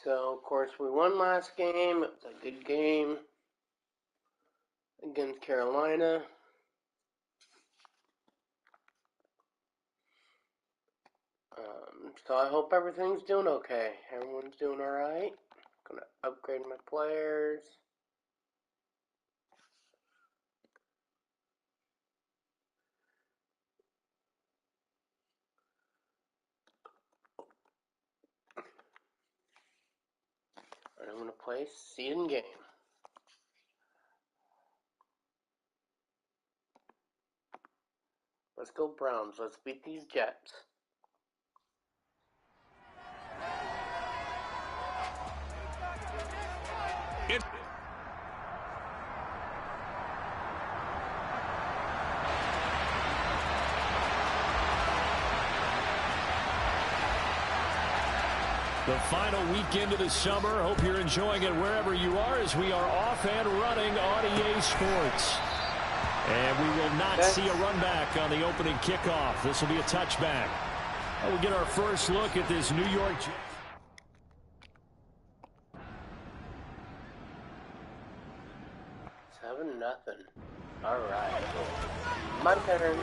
So, of course, we won last game. It was a good game against Carolina. So I hope everything's doing okay. Everyone's doing alright. Gonna upgrade my players. And I'm gonna play season game. Let's go Browns. Let's beat these Jets. The final weekend of the summer. Hope you're enjoying it wherever you are as we are off and running on EA Sports. And we will not see a run back on the opening kickoff. This will be a touchback. And we'll get our first look at this New York Jets. 7-0. All right. My turn.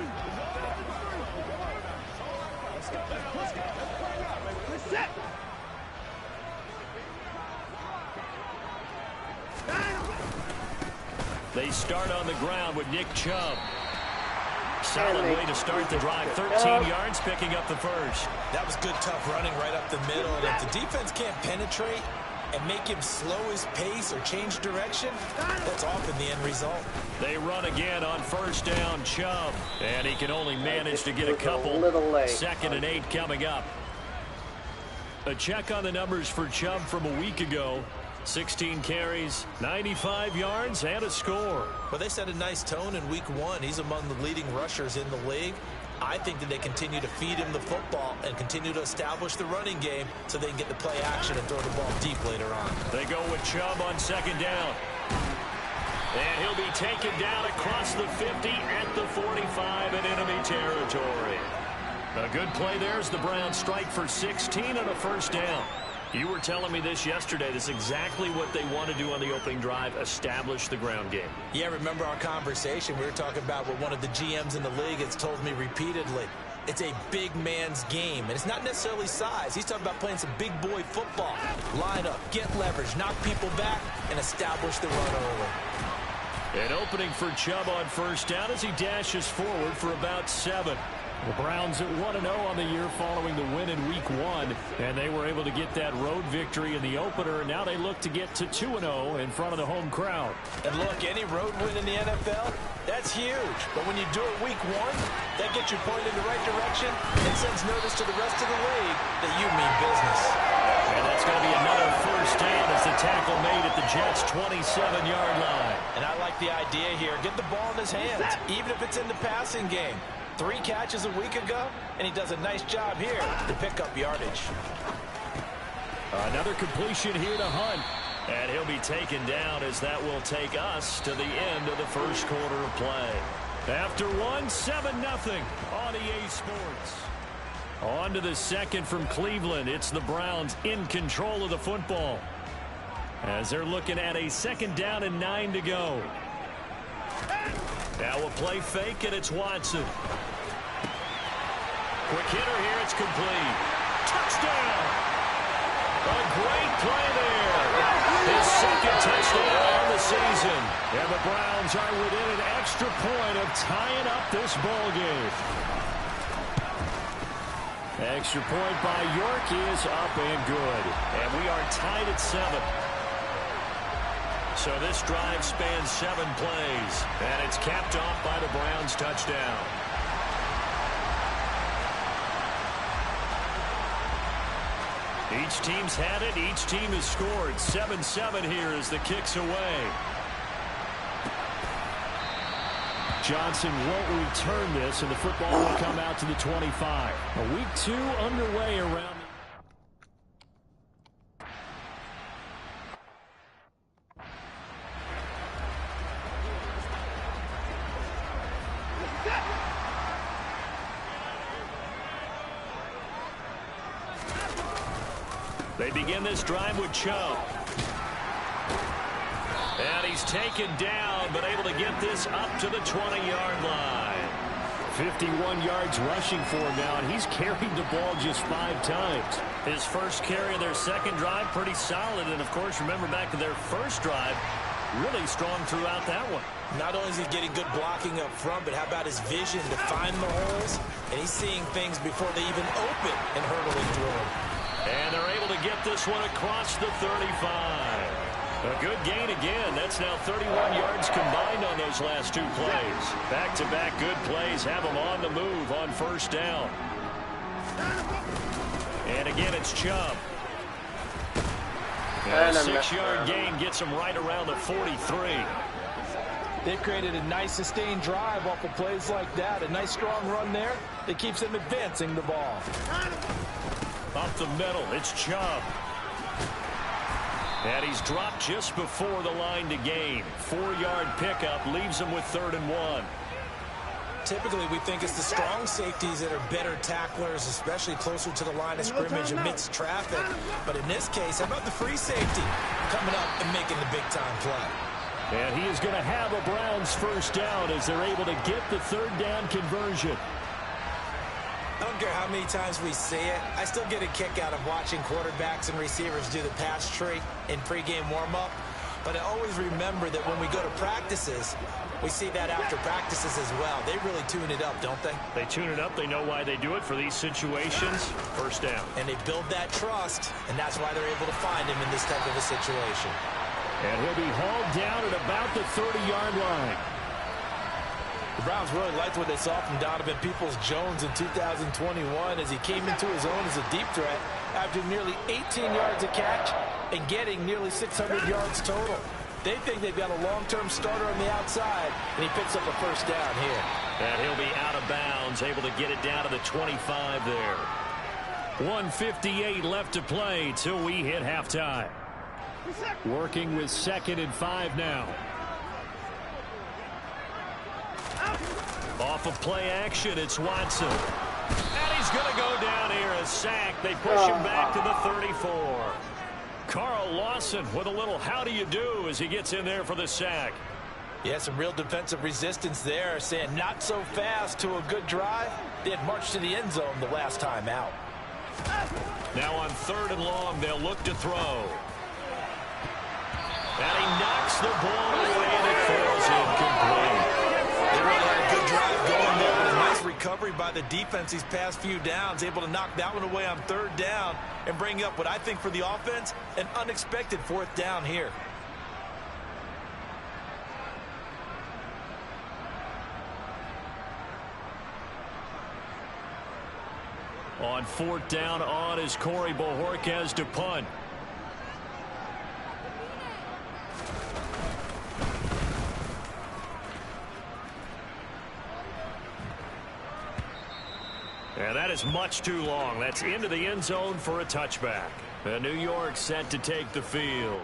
They start on the ground with Nick Chubb. Solid way to start the drive. 13 yards, picking up the first. That was good, tough running right up the middle. And if the defense can't penetrate and make him slow his pace or change direction, that's often the end result. They run again on first down, Chubb. And he can only manage to get a couple. 2nd and 8 coming up. A check on the numbers for Chubb from a week ago. 16 carries, 95 yards, and a score. Well, they set a nice tone in week 1. He's among the leading rushers in the league. I think that they continue to feed him the football and continue to establish the running game so they can get the play action and throw the ball deep later on. They go with Chubb on 2nd down. And he'll be taken down across the 50 at the 45 in enemy territory. A good play there as the Browns strike for 16 on a first down. You were telling me this yesterday. This is exactly what they want to do on the opening drive, establish the ground game. Yeah, remember our conversation? We were talking about what one of the GMs in the league has told me repeatedly. It's a big man's game, and it's not necessarily size. He's talking about playing some big boy football. Line up, get leverage, knock people back, and establish the run early. An opening for Chubb on first down as he dashes forward for about 7. The Browns at 1-0 on the year following the win in week 1, and they were able to get that road victory in the opener, and now they look to get to 2-0 in front of the home crowd. And look, any road win in the NFL, that's huge. But when you do it week 1, that gets you pointed in the right direction and sends notice to the rest of the league that you mean business. And that's going to be another first down as the tackle made at the Jets' 27-yard line. And I like the idea here. Get the ball in his hands, even if it's in the passing game. 3 catches a week ago, and he does a nice job here to pick up yardage. Another completion here to Hunt, and he'll be taken down as that will take us to the end of the first quarter of play. After 7-0 on EA Sports. On to the second from Cleveland. It's the Browns in control of the football as they're looking at a 2nd down and 9 to go. Now we'll play fake, and it's Watson. Quick hitter here, it's complete. Touchdown! A great play there. His 2nd touchdown on the season. And the Browns are within an extra point of tying up this ball game. Extra point by York is up and good. And we are tied at 7. So this drive spans 7 plays, and it's capped off by the Browns' touchdown. Each team's had it. Each team has scored. 7-7 here as the kick's away. Johnson won't return this, and the football will come out to the 25. A week 2 underway around. They begin this drive with Chubb. And he's taken down, but able to get this up to the 20-yard line. 51 yards rushing for him now, and he's carried the ball just 5 times. His first carry of their second drive, pretty solid. And, of course, remember back to their first drive, really strong throughout that one. Not only is he getting good blocking up front, but how about his vision to find the holes? And he's seeing things before they even open and hurtling through them. And they're able to get this one across the 35. A good gain again. That's now 31 yards combined on those last 2 plays. Back-to-back good plays have them on the move on first down. And again, it's Chubb. And a 6-yard gain gets him right around the 43. They've created a nice sustained drive off of plays like that. A nice strong run there that keeps them advancing the ball. Up the middle, it's Chubb. And he's dropped just before the line to gain. 4-yard pickup leaves him with 3rd and 1. Typically, we think it's the strong safeties that are better tacklers, especially closer to the line of scrimmage amidst traffic. But in this case, how about the free safety coming up and making the big-time play? And he is going to have a Browns first down as they're able to get the 3rd down conversion. I don't care how many times we see it. I still get a kick out of watching quarterbacks and receivers do the pass tree in pregame warm-up. But I always remember that when we go to practices, we see that after practices as well. They really tune it up, don't they? They tune it up. They know why they do it for these situations. First down. And they build that trust, and that's why they're able to find him in this type of a situation. And he'll be hauled down at about the 30-yard line. The Browns really liked what they saw from Donovan Peoples-Jones in 2021 as he came into his own as a deep threat after nearly 18 yards a catch and getting nearly 600 yards total. They think they've got a long-term starter on the outside, and he picks up a first down here. And he'll be out of bounds, able to get it down to the 25 there. 1:58 left to play till we hit halftime. Working with 2nd and 5 now. Off of play action, it's Watson. And he's going to go down here, a sack. They push him back to the 34. Carl Lawson with a little how do you do as he gets in there for the sack. Yeah, some real defensive resistance there, saying not so fast to a good drive. They had marched to the end zone the last time out. Now on 3rd and long, they'll look to throw. And he knocks the ball away and it falls incomplete. They really had a good drive going there, but a nice recovery by the defense these past few downs, able to knock that one away on 3rd down and bring up what I think for the offense, an unexpected 4th down here. On 4th down on is Corey Bojorquez to punt. And that is much too long. That's into the end zone for a touchback. And New York set to take the field.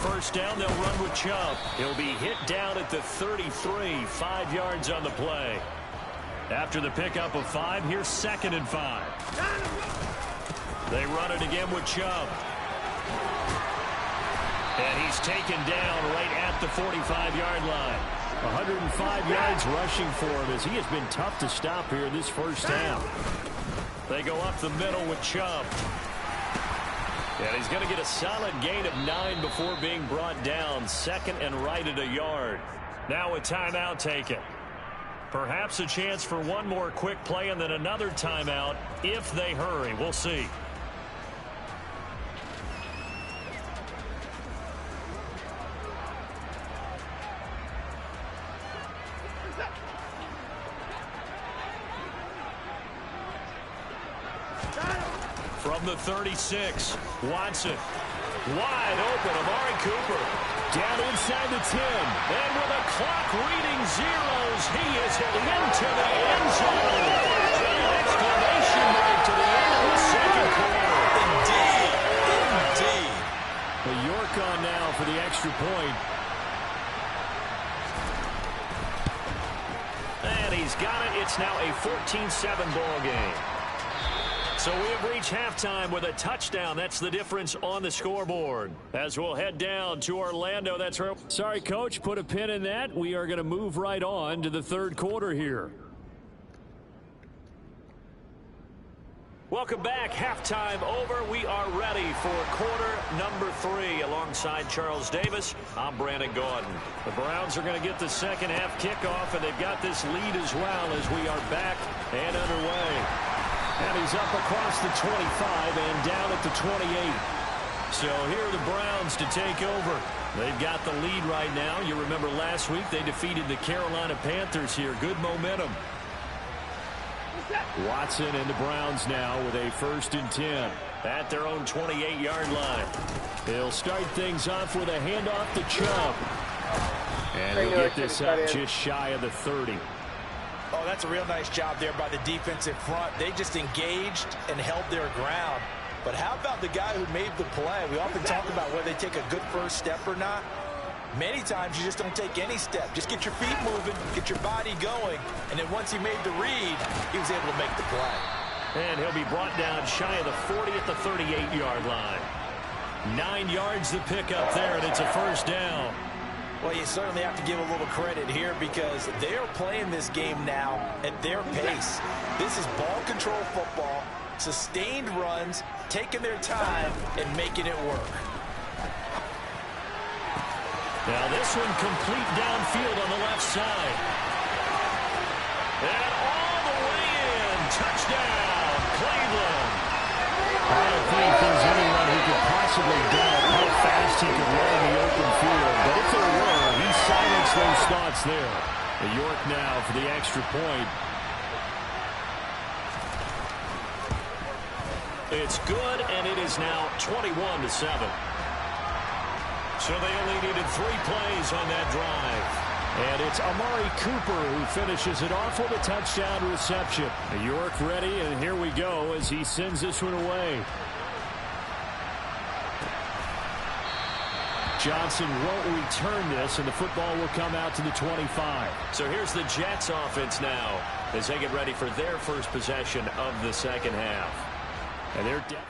First down, they'll run with Chubb. He'll be hit down at the 33, 5 yards on the play. After the pickup of 5, here's 2nd and 5. They run it again with Chubb. And he's taken down right at the 45-yard line. 105 yards rushing for him as he has been tough to stop here in this first half. They go up the middle with Chubb. And he's going to get a solid gain of 9 before being brought down. 2nd and right at a yard. Now a timeout taken. Perhaps a chance for one more quick play and then another timeout if they hurry. We'll see. From the 36, Watson. Wide open, Amari Cooper. Down inside the 10. And with a clock reading zeros, he is into the end zone. An exclamation mark to the end of the second quarter. Indeed. Indeed. The York on now for the extra point. And he's got it. It's now a 14-7 ball game. So we have reached halftime with a touchdown. That's the difference on the scoreboard. As we'll head down to Orlando. That's right. Sorry, Coach. Put a pin in that. We are going to move right on to the third quarter here. Welcome back. Halftime over. We are ready for quarter number 3. Alongside Charles Davis, I'm Brandon Gordon. The Browns are going to get the second half kickoff, and they've got this lead as well as we are back and underway. And he's up across the 25 and down at the 28. So here are the Browns to take over. They've got the lead right now. You remember last week they defeated the Carolina Panthers here. Good momentum. Watson and the Browns now with a 1st and 10 at their own 28-yard line. They'll start things off with a handoff to Chubb. And he'll get this up just shy of the 30. Oh, that's a real nice job there by the defensive front. They just engaged and held their ground. But how about the guy who made the play? We often talk about whether they take a good first step or not. Many times you just don't take any step. Just get your feet moving, get your body going, and then once he made the read, he was able to make the play. And he'll be brought down shy of the 40 at the 38-yard line. 9 yards to pick up there, and it's a 1st down. Well, you certainly have to give a little credit here because they are playing this game now at their pace. This is ball control football, sustained runs, taking their time, and making it work. Now this one complete downfield on the left side. And all the way in. Touchdown, Cleveland. I don't think there's anyone who could possibly doubt how fast he could run in the open field. But if there were, he silenced those thoughts there. The York now for the extra point. It's good, and it is now 21-7. So they only needed 3 plays on that drive. And it's Amari Cooper who finishes it off with a touchdown reception. York ready, and here we go as he sends this one away. Johnson won't return this, and the football will come out to the 25. So here's the Jets offense now as they get ready for their first possession of the second half. And they're down.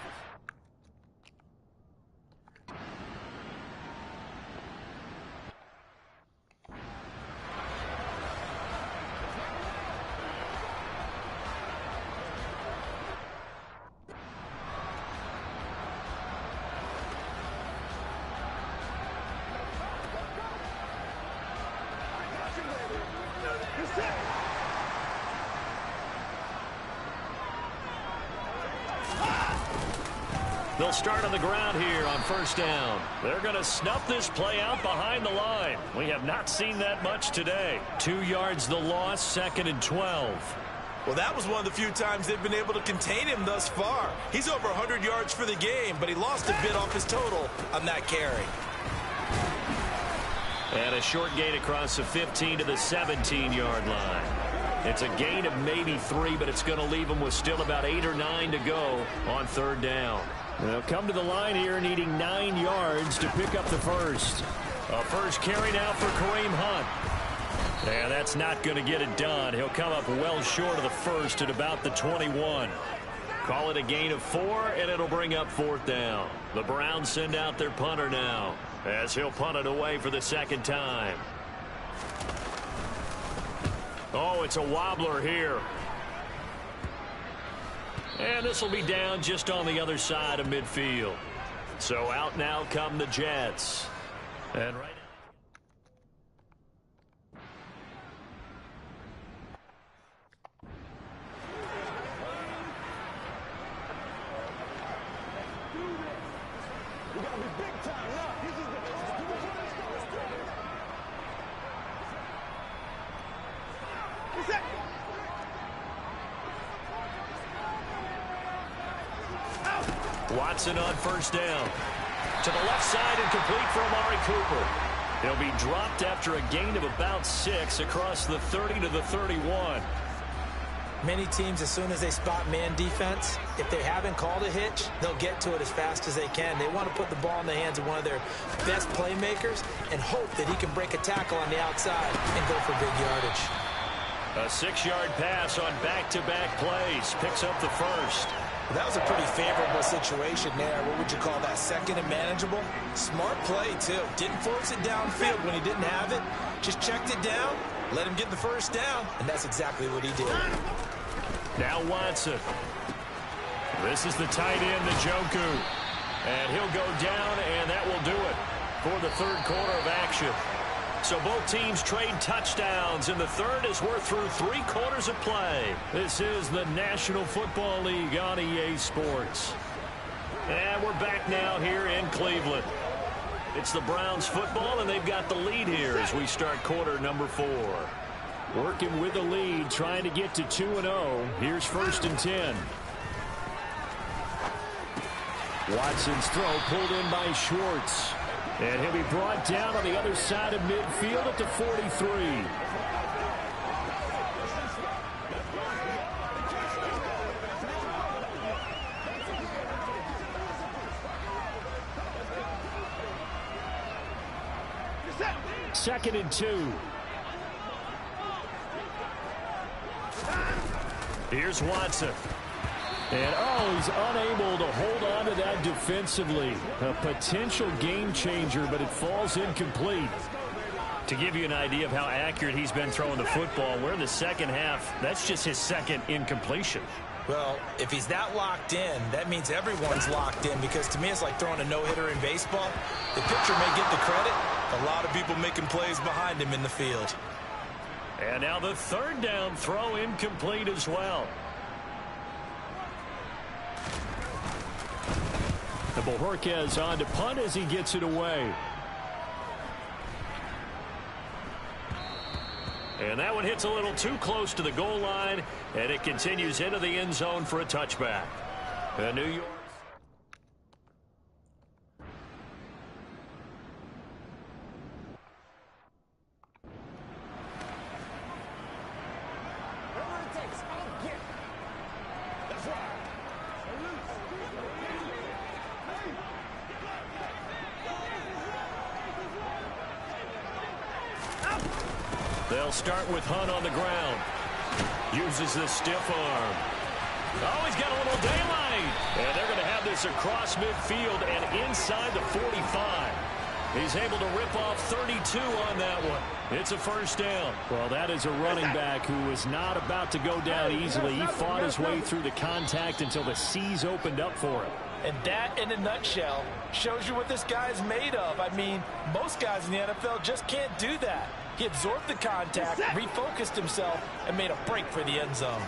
They'll start on the ground here on 1st down. They're going to snuff this play out behind the line. We have not seen that much today. 2 yards the loss, 2nd and 12. Well, that was one of the few times they've been able to contain him thus far. He's over 100 yards for the game, but he lost a bit off his total on that carry. And a short gain across the 15 to the 17-yard line. It's a gain of maybe 3, but it's going to leave them with still about 8 or 9 to go on 3rd down. They'll come to the line here needing 9 yards to pick up the first. A first carry now for Kareem Hunt. And that's not going to get it done. He'll come up well short of the first at about the 21. Call it a gain of 4, and it'll bring up 4th down. The Browns send out their punter now as he'll punt it away for the 2nd time. Oh, it's a wobbler here. And this will be down just on the other side of midfield. So out now come the Jets. And right Watson on 1st down. To the left side and complete for Amari Cooper. He'll be dropped after a gain of about 6 across the 30 to the 31. Many teams, as soon as they spot man defense, if they haven't called a hitch, they'll get to it as fast as they can. They want to put the ball in the hands of one of their best playmakers and hope that he can break a tackle on the outside and go for big yardage. A 6-yard pass on back-to-back plays. Picks up the first. That was a pretty favorable situation there. What would you call that? Second and manageable? Smart play, too. Didn't force it downfield when he didn't have it. Just checked it down, let him get the first down, and that's exactly what he did. Now Watson. This is the tight end, Njoku. And he'll go down, and that will do it for the third quarter of action. So both teams trade touchdowns in the third as we're through 3 quarters of play. This is the National Football League on EA Sports. And we're back now here in Cleveland. It's the Browns football, and they've got the lead here as we start quarter number 4. Working with the lead, trying to get to 2-0. Here's 1st and 10. Watson's throw pulled in by Schwartz. And he'll be brought down on the other side of midfield at the 43. Second and 2. Here's Watson. And, he's unable to hold on to that defensively. A potential game changer, but it falls incomplete. To give you an idea of how accurate he's been throwing the football, we're in the second half. That's just his second incompletion. Well, if he's that locked in, that means everyone's locked in, because to me it's like throwing a no-hitter in baseball. The pitcher may get the credit. A lot of people making plays behind him in the field. And now the third down throw incomplete as well. The Bojorquez on to punt as he gets it away. And that one hits a little too close to the goal line, and it continues into the end zone for a touchback. The New York. They'll start with Hunt on the ground. Uses the stiff arm. Oh, he's got a little daylight. And they're going to have this across midfield and inside the 45. He's able to rip off 32 on that one. It's a first down. Well, that is a running back who was not about to go down easily. He fought his way through the contact until the seas opened up for him. And that, in a nutshell, shows you what this guy is made of. I mean, most guys in the NFL just can't do that. He absorbed the contact, refocused himself, and made a break for the end zone.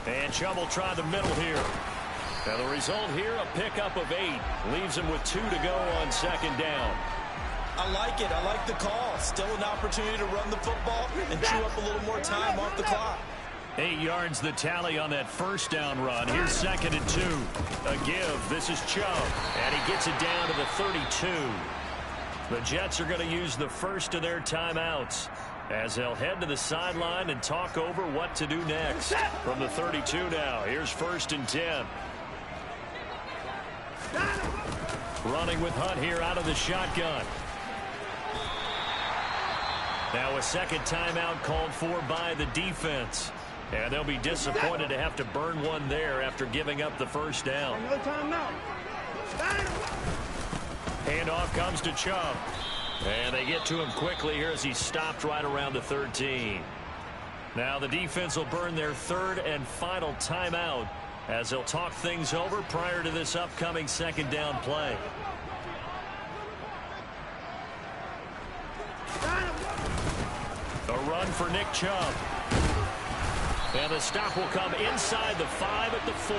And Chubb will try the middle here. Now the result here, a pickup of 8. Leaves him with 2 to go on second down. I like it. I like the call. Still an opportunity to run the football and chew up a little more time off the clock. 8 yards the tally on that first down run. Here's second and 2. A give. This is Chubb. And he gets it down to the 32. The Jets are going to use the first of their timeouts as they'll head to the sideline and talk over what to do next. From the 32 now, here's 1st and 10. Running with Hunt here out of the shotgun. Now a second timeout called for by the defense. And they'll be disappointed to have to burn one there after giving up the first down. Another timeout. Handoff comes to Chubb. And they get to him quickly here as he stopped right around the 13. Now the defense will burn their third and final timeout as they'll talk things over prior to this upcoming second down play. A run for Nick Chubb. And the stop will come inside the 5 at the 4.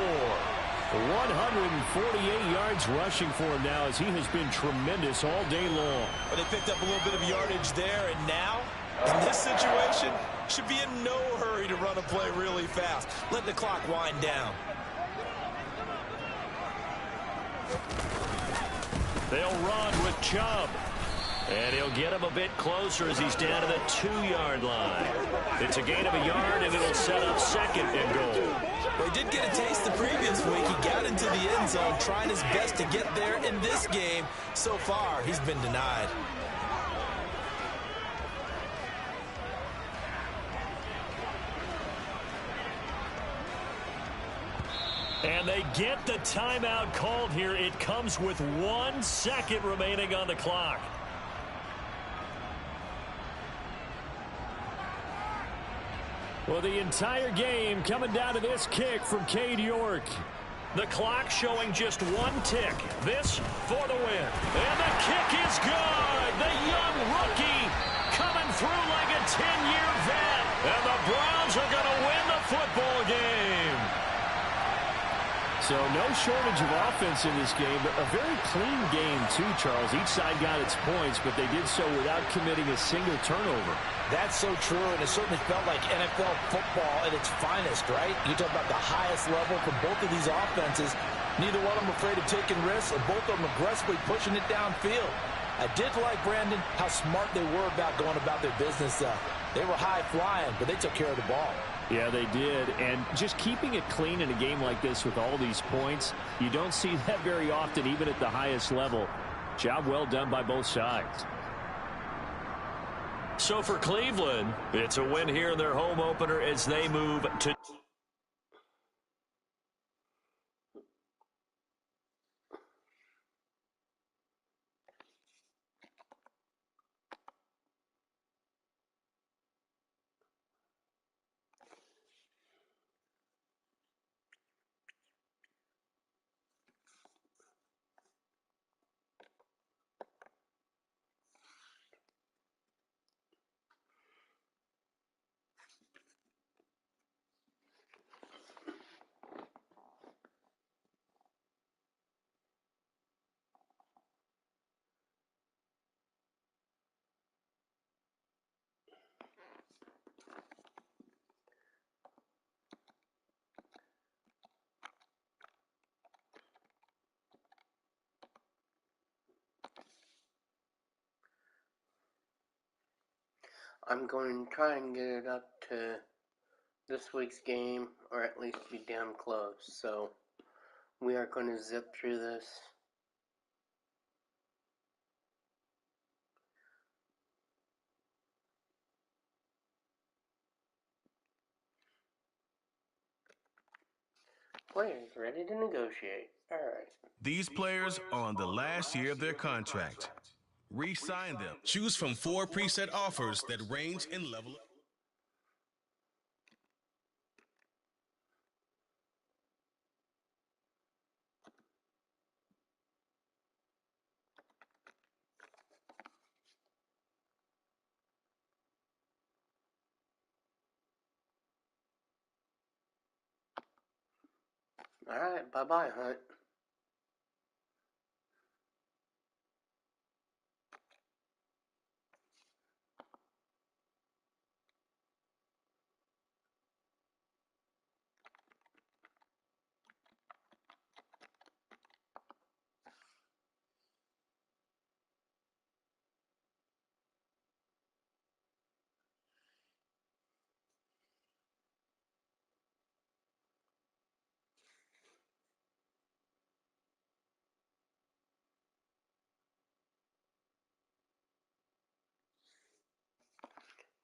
148 yards rushing for him now as he has been tremendous all day long. But they picked up a little bit of yardage there, and now, in this situation, should be in no hurry to run a play really fast. Let the clock wind down. They'll run with Chubb. And he'll get him a bit closer as he's down to the 2-yard line. It's a gain of a yard, and it'll set up second and goal. Well, he did get a taste the previous week. He got into the end zone, trying his best to get there in this game. So far, he's been denied. And they get the timeout called here. It comes with 1 second remaining on the clock. Well, the entire game coming down to this kick from Cade York. The clock showing just 1 tick. This for the win. And the kick is good. The young rookie coming through like a 10-year vet. And the Browns are going to win the football game. So no shortage of offense in this game, but a very clean game too, Charles. Each side got its points, but they did so without committing a single turnover. That's so true, and it certainly felt like NFL football at its finest, right? You talk about the highest level for both of these offenses. Neither one of them afraid of taking risks, and both of them aggressively pushing it downfield. I did like, Brandon, how smart they were about going about their business. They were high-flying, but they took care of the ball. Yeah, they did. And just keeping it clean in a game like this with all these points, you don't see that very often, even at the highest level. Job well done by both sides. So for Cleveland, it's a win here in their home opener as they move to... I'm going to try and get it up to this week's game, or at least be damn close. So we are going to zip through this. Players ready to negotiate. All right. These players are on the last year of their contract. Re-sign them. Choose from 4 preset offers that range in level. All right. Bye-bye, Hunt.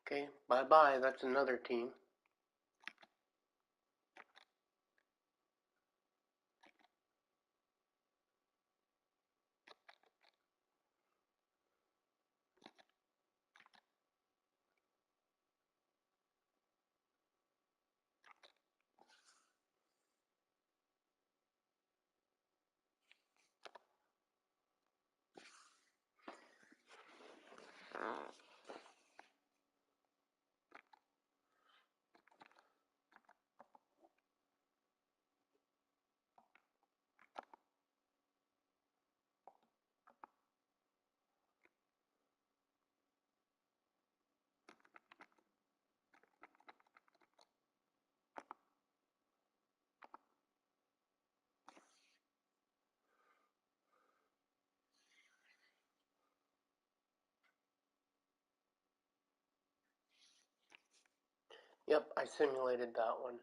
Okay, bye-bye. That's another team. Yep, I simulated that one.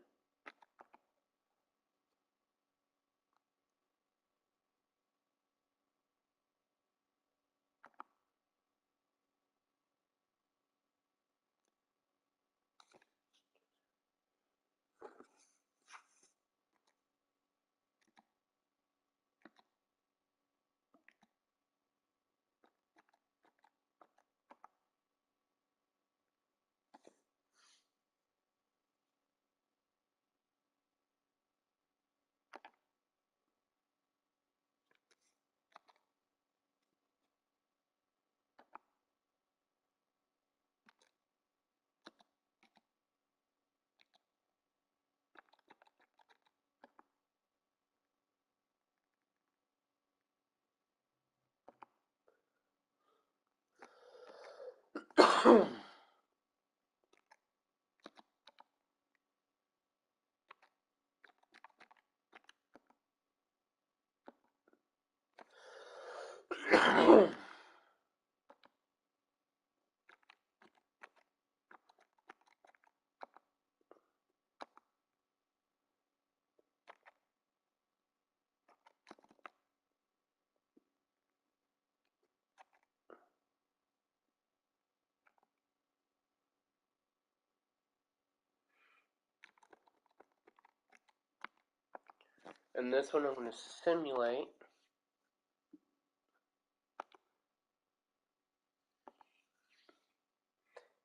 And this one I'm going to simulate.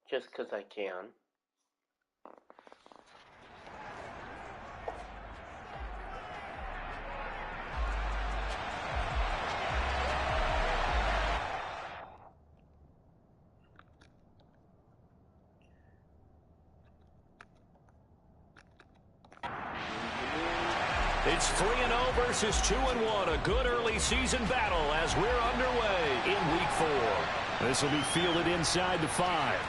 Just because I can. It's 3-0 versus 2-1. A good early season battle as we're underway in Week 4. This will be fielded inside the 5.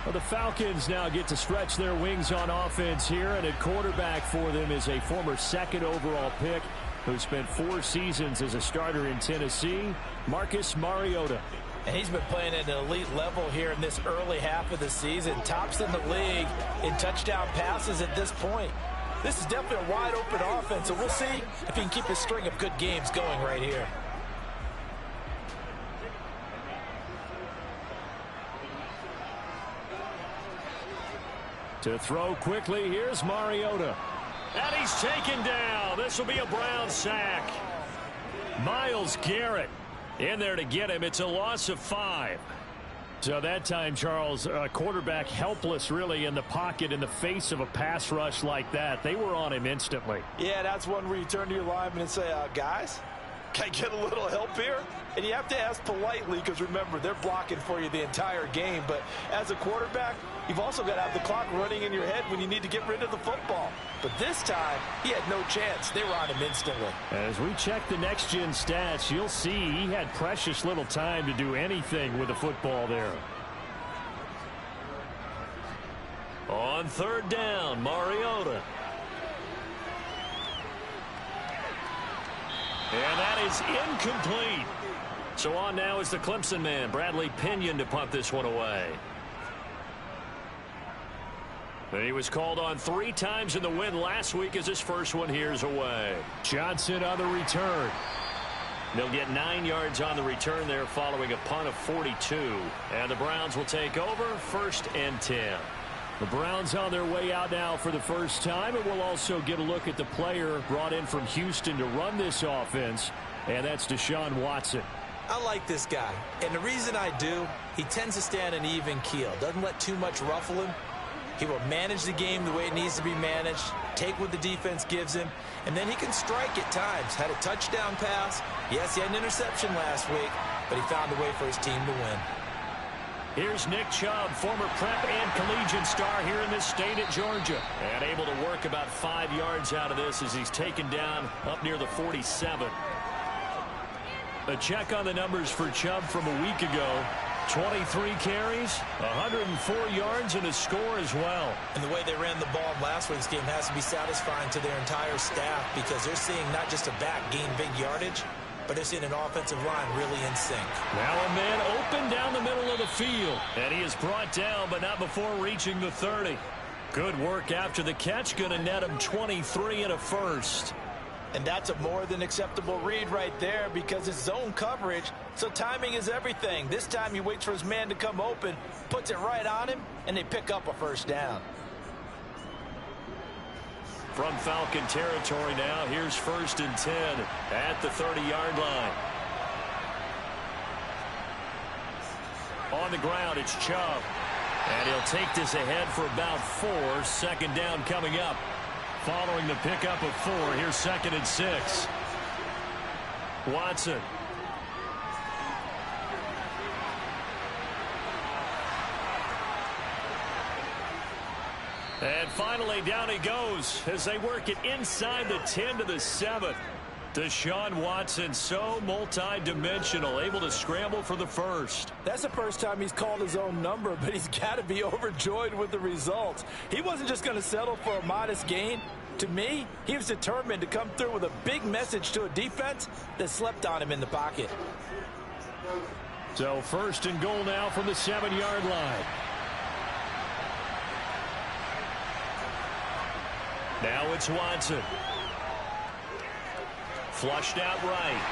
Well, the Falcons now get to stretch their wings on offense here, and at quarterback for them is a former second overall pick who spent 4 seasons as a starter in Tennessee, Marcus Mariota. And he's been playing at an elite level here in this early half of the season. Tops in the league in touchdown passes at this point. This is definitely a wide-open offense, so we'll see if he can keep his string of good games going right here. To throw quickly, here's Mariota. And he's taken down. This will be a Brown sack. Myles Garrett in there to get him. It's a loss of 5. So that time, Charles, quarterback helpless really in the pocket in the face of a pass rush like that. They were on him instantly. Yeah, that's one where you turn to your lineman and say, guys, can I get a little help here? And you have to ask politely because, remember, they're blocking for you the entire game. But as a quarterback, you've also got to have the clock running in your head when you need to get rid of the football. But this time, he had no chance. They were on him instantly. As we check the next-gen stats, you'll see he had precious little time to do anything with the football there. On 3rd down, Mariota. And that is incomplete. So on now is the Clemson man, Bradley Pinion, to punt this one away. And he was called on 3 times in the win last week as his first one here's away. Johnson on the return. They'll get 9 yards on the return there following a punt of 42. And the Browns will take over 1st and 10. The Browns on their way out now for the first time, and we'll also get a look at the player brought in from Houston to run this offense, and that's Deshaun Watson. I like this guy, and the reason I do, he tends to stay on an even keel, doesn't let too much ruffle him. He will manage the game the way it needs to be managed, take what the defense gives him, and then he can strike at times. Had a touchdown pass. Yes, he had an interception last week, but he found a way for his team to win. Here's Nick Chubb, former prep and collegiate star here in this state at Georgia. And able to work about 5 yards out of this as he's taken down up near the 47. A check on the numbers for Chubb from a week ago. 23 carries, 104 yards, and a score as well. And the way they ran the ball in last week's game has to be satisfying to their entire staff because they're seeing not just a back gain big yardage, but they're seeing an offensive line really in sync. Now a man open down the middle of the field, and he is brought down, but not before reaching the 30. Good work after the catch, going to net him 23 and a first. And that's a more than acceptable read right there because it's zone coverage, so timing is everything. This time he waits for his man to come open, puts it right on him, and they pick up a first down. From Falcon territory now, here's 1st and 10 at the 30-yard line. On the ground, it's Chubb. And he'll take this ahead for about 4. 2nd down coming up. Following the pickup of 4, here's 2nd and 6. Watson. And finally, down he goes as they work it inside the 10 to the 7. Deshaun Watson, so multi-dimensional, able to scramble for the first. That's the first time he's called his own number, but he's got to be overjoyed with the results. He wasn't just going to settle for a modest gain. To me, he was determined to come through with a big message to a defense that slept on him in the pocket. So 1st and goal now from the 7-yard line. Now it's Watson. Flushed out right.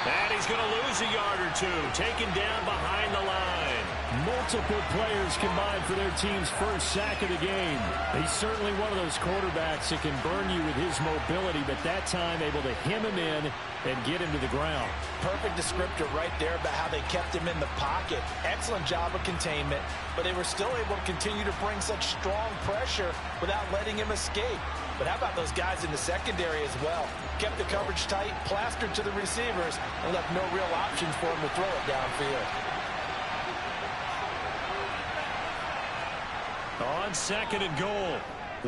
And he's going to lose a yard or 2. Taken down behind the line. Multiple players combined for their team's first sack of the game. He's certainly one of those quarterbacks that can burn you with his mobility, but that time able to hem him in and get him to the ground. Perfect descriptor right there about how they kept him in the pocket. Excellent job of containment, but they were still able to continue to bring such strong pressure without letting him escape. But how about those guys in the secondary as well? Kept the coverage tight, plastered to the receivers, and left no real options for him to throw it downfield. On 2nd and goal,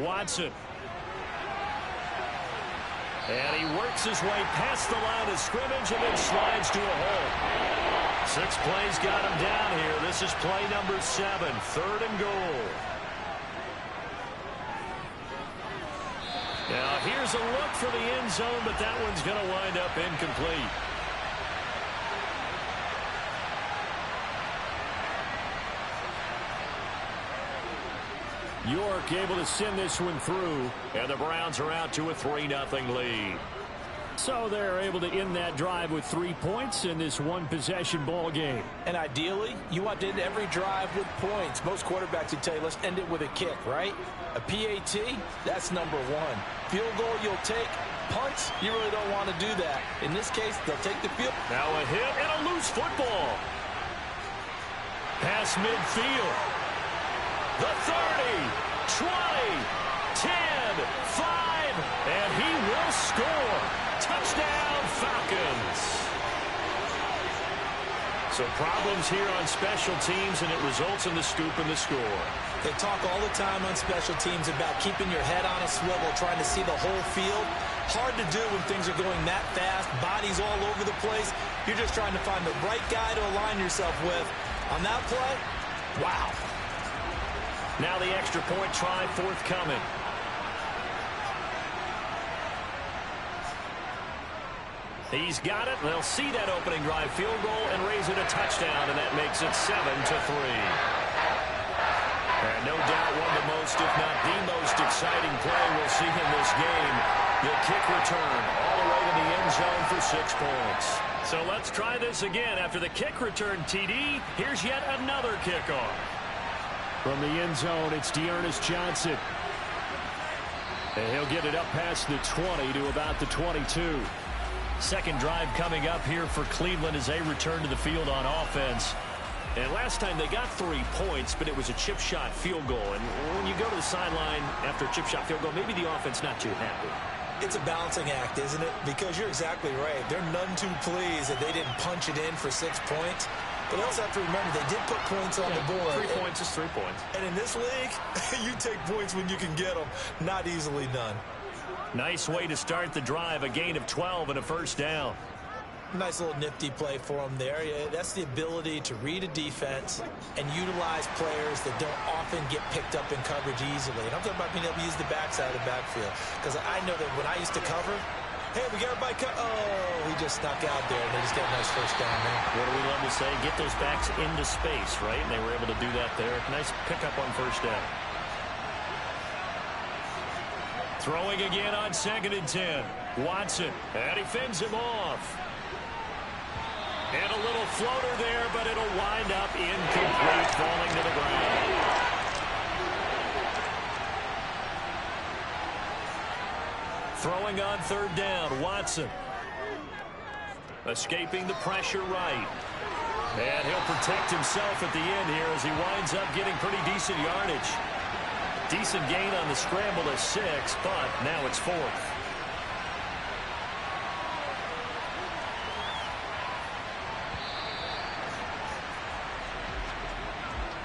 Watson. And he works his way past the line of scrimmage and then slides to a hole. 6 plays got him down here. This is play number 7, 3rd and goal. Now here's a look for the end zone, but that one's going to wind up incomplete. York able to send this one through. And the Browns are out to a 3-0 lead. So they're able to end that drive with 3 points in this one-possession ball game. And ideally, you want to end every drive with points. Most quarterbacks would tell you, let's end it with a kick, right? A PAT, that's number 1. Field goal, you'll take. Punts, you really don't want to do that. In this case, they'll take the field. Now a hit and a loose football. Pass midfield. The 30, 20, 10, 5, and he will score. Touchdown, Falcons. So problems here on special teams, and it results in the scoop and the score. They talk all the time on special teams about keeping your head on a swivel, trying to see the whole field. Hard to do when things are going that fast, bodies all over the place. You're just trying to find the right guy to align yourself with. On that play, wow. Now the extra point try forthcoming. He's got it. They'll see that opening drive field goal and raise it a touchdown, and that makes it 7-3. And no doubt one of the most, if not the most exciting play we'll see in this game. The kick return all the way to the end zone for 6 points. So let's try this again. After the kick return, TD, here's yet another kickoff. From the end zone, it's Dearness Johnson. And he'll get it up past the 20 to about the 22. Second drive coming up here for Cleveland as they return to the field on offense. And last time they got 3 points, but it was a chip shot field goal. And when you go to the sideline after a chip shot field goal, maybe the offense not too happy. It's a balancing act, isn't it? Because you're exactly right. They're none too pleased that they didn't punch it in for 6 points. But they also have to remember they did put points on the board. 3 points is 3 points. And in this league, you take points when you can get them. Not easily done. Nice way to start the drive. A gain of 12 and a first down. Nice little nifty play for them there. Yeah, that's the ability to read a defense and utilize players that don't often get picked up in coverage easily. And I'm talking about being able to use the backside of the backfield. Because I know that when I used to cover, hey, we got everybody Oh, he just snuck out there, and they just get a nice first down there. What do we love to say? Get those backs into space, right? And they were able to do that there. Nice pickup on first down. Throwing again on 2nd and 10. Watson, and he fends him off. And a little floater there, but it'll wind up incomplete, falling to the ground. Throwing on 3rd down, Watson. Escaping the pressure right. And he'll protect himself at the end here as he winds up getting pretty decent yardage. Decent gain on the scramble to 6, but now it's 4th.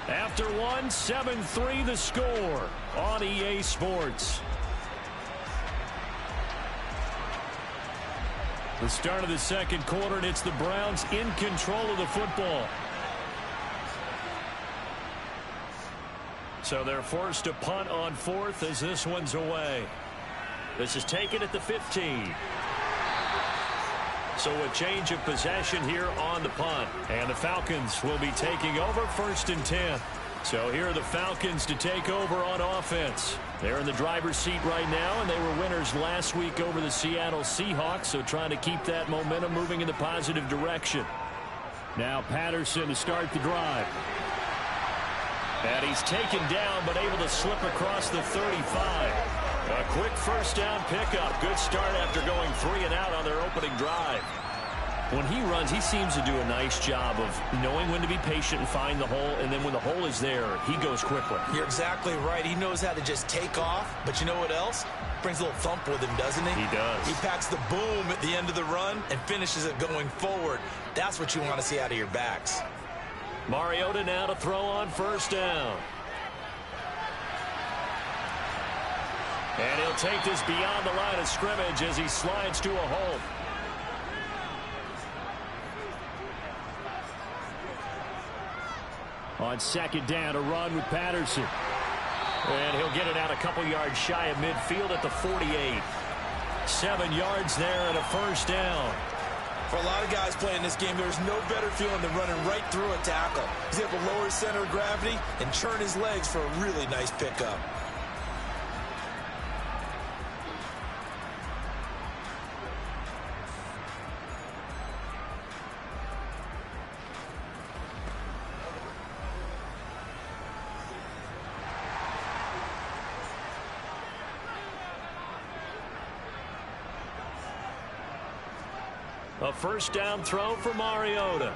After 1, 7-3 the score on EA Sports. The start of the 2nd quarter, and it's the Browns in control of the football. So they're forced to punt on 4th as this one's away. This is taken at the 15. So a change of possession here on the punt. And the Falcons will be taking over 1st and 10. So here are the Falcons to take over on offense. They're in the driver's seat right now, and they were winners last week over the Seattle Seahawks, so trying to keep that momentum moving in the positive direction. Now Patterson to start the drive. And he's taken down, but able to slip across the 35. A quick first down pickup. Good start after going 3 and out on their opening drive. When he runs, he seems to do a nice job of knowing when to be patient and find the hole, and then when the hole is there, he goes quickly. You're exactly right. He knows how to just take off, but you know what else? Brings a little thump with him, doesn't he? He does. He packs the boom at the end of the run and finishes it going forward. That's what you want to see out of your backs. Mariota now to throw on 1st down. And he'll take this beyond the line of scrimmage as he slides to a hole. On 2nd down, a run with Patterson. And he'll get it out a couple yards shy of midfield at the 48. 7 yards there and a first down. For a lot of guys playing this game, there's no better feeling than running right through a tackle. He's able to lower his center of gravity and churn his legs for a really nice pickup. A first down throw for Mariota.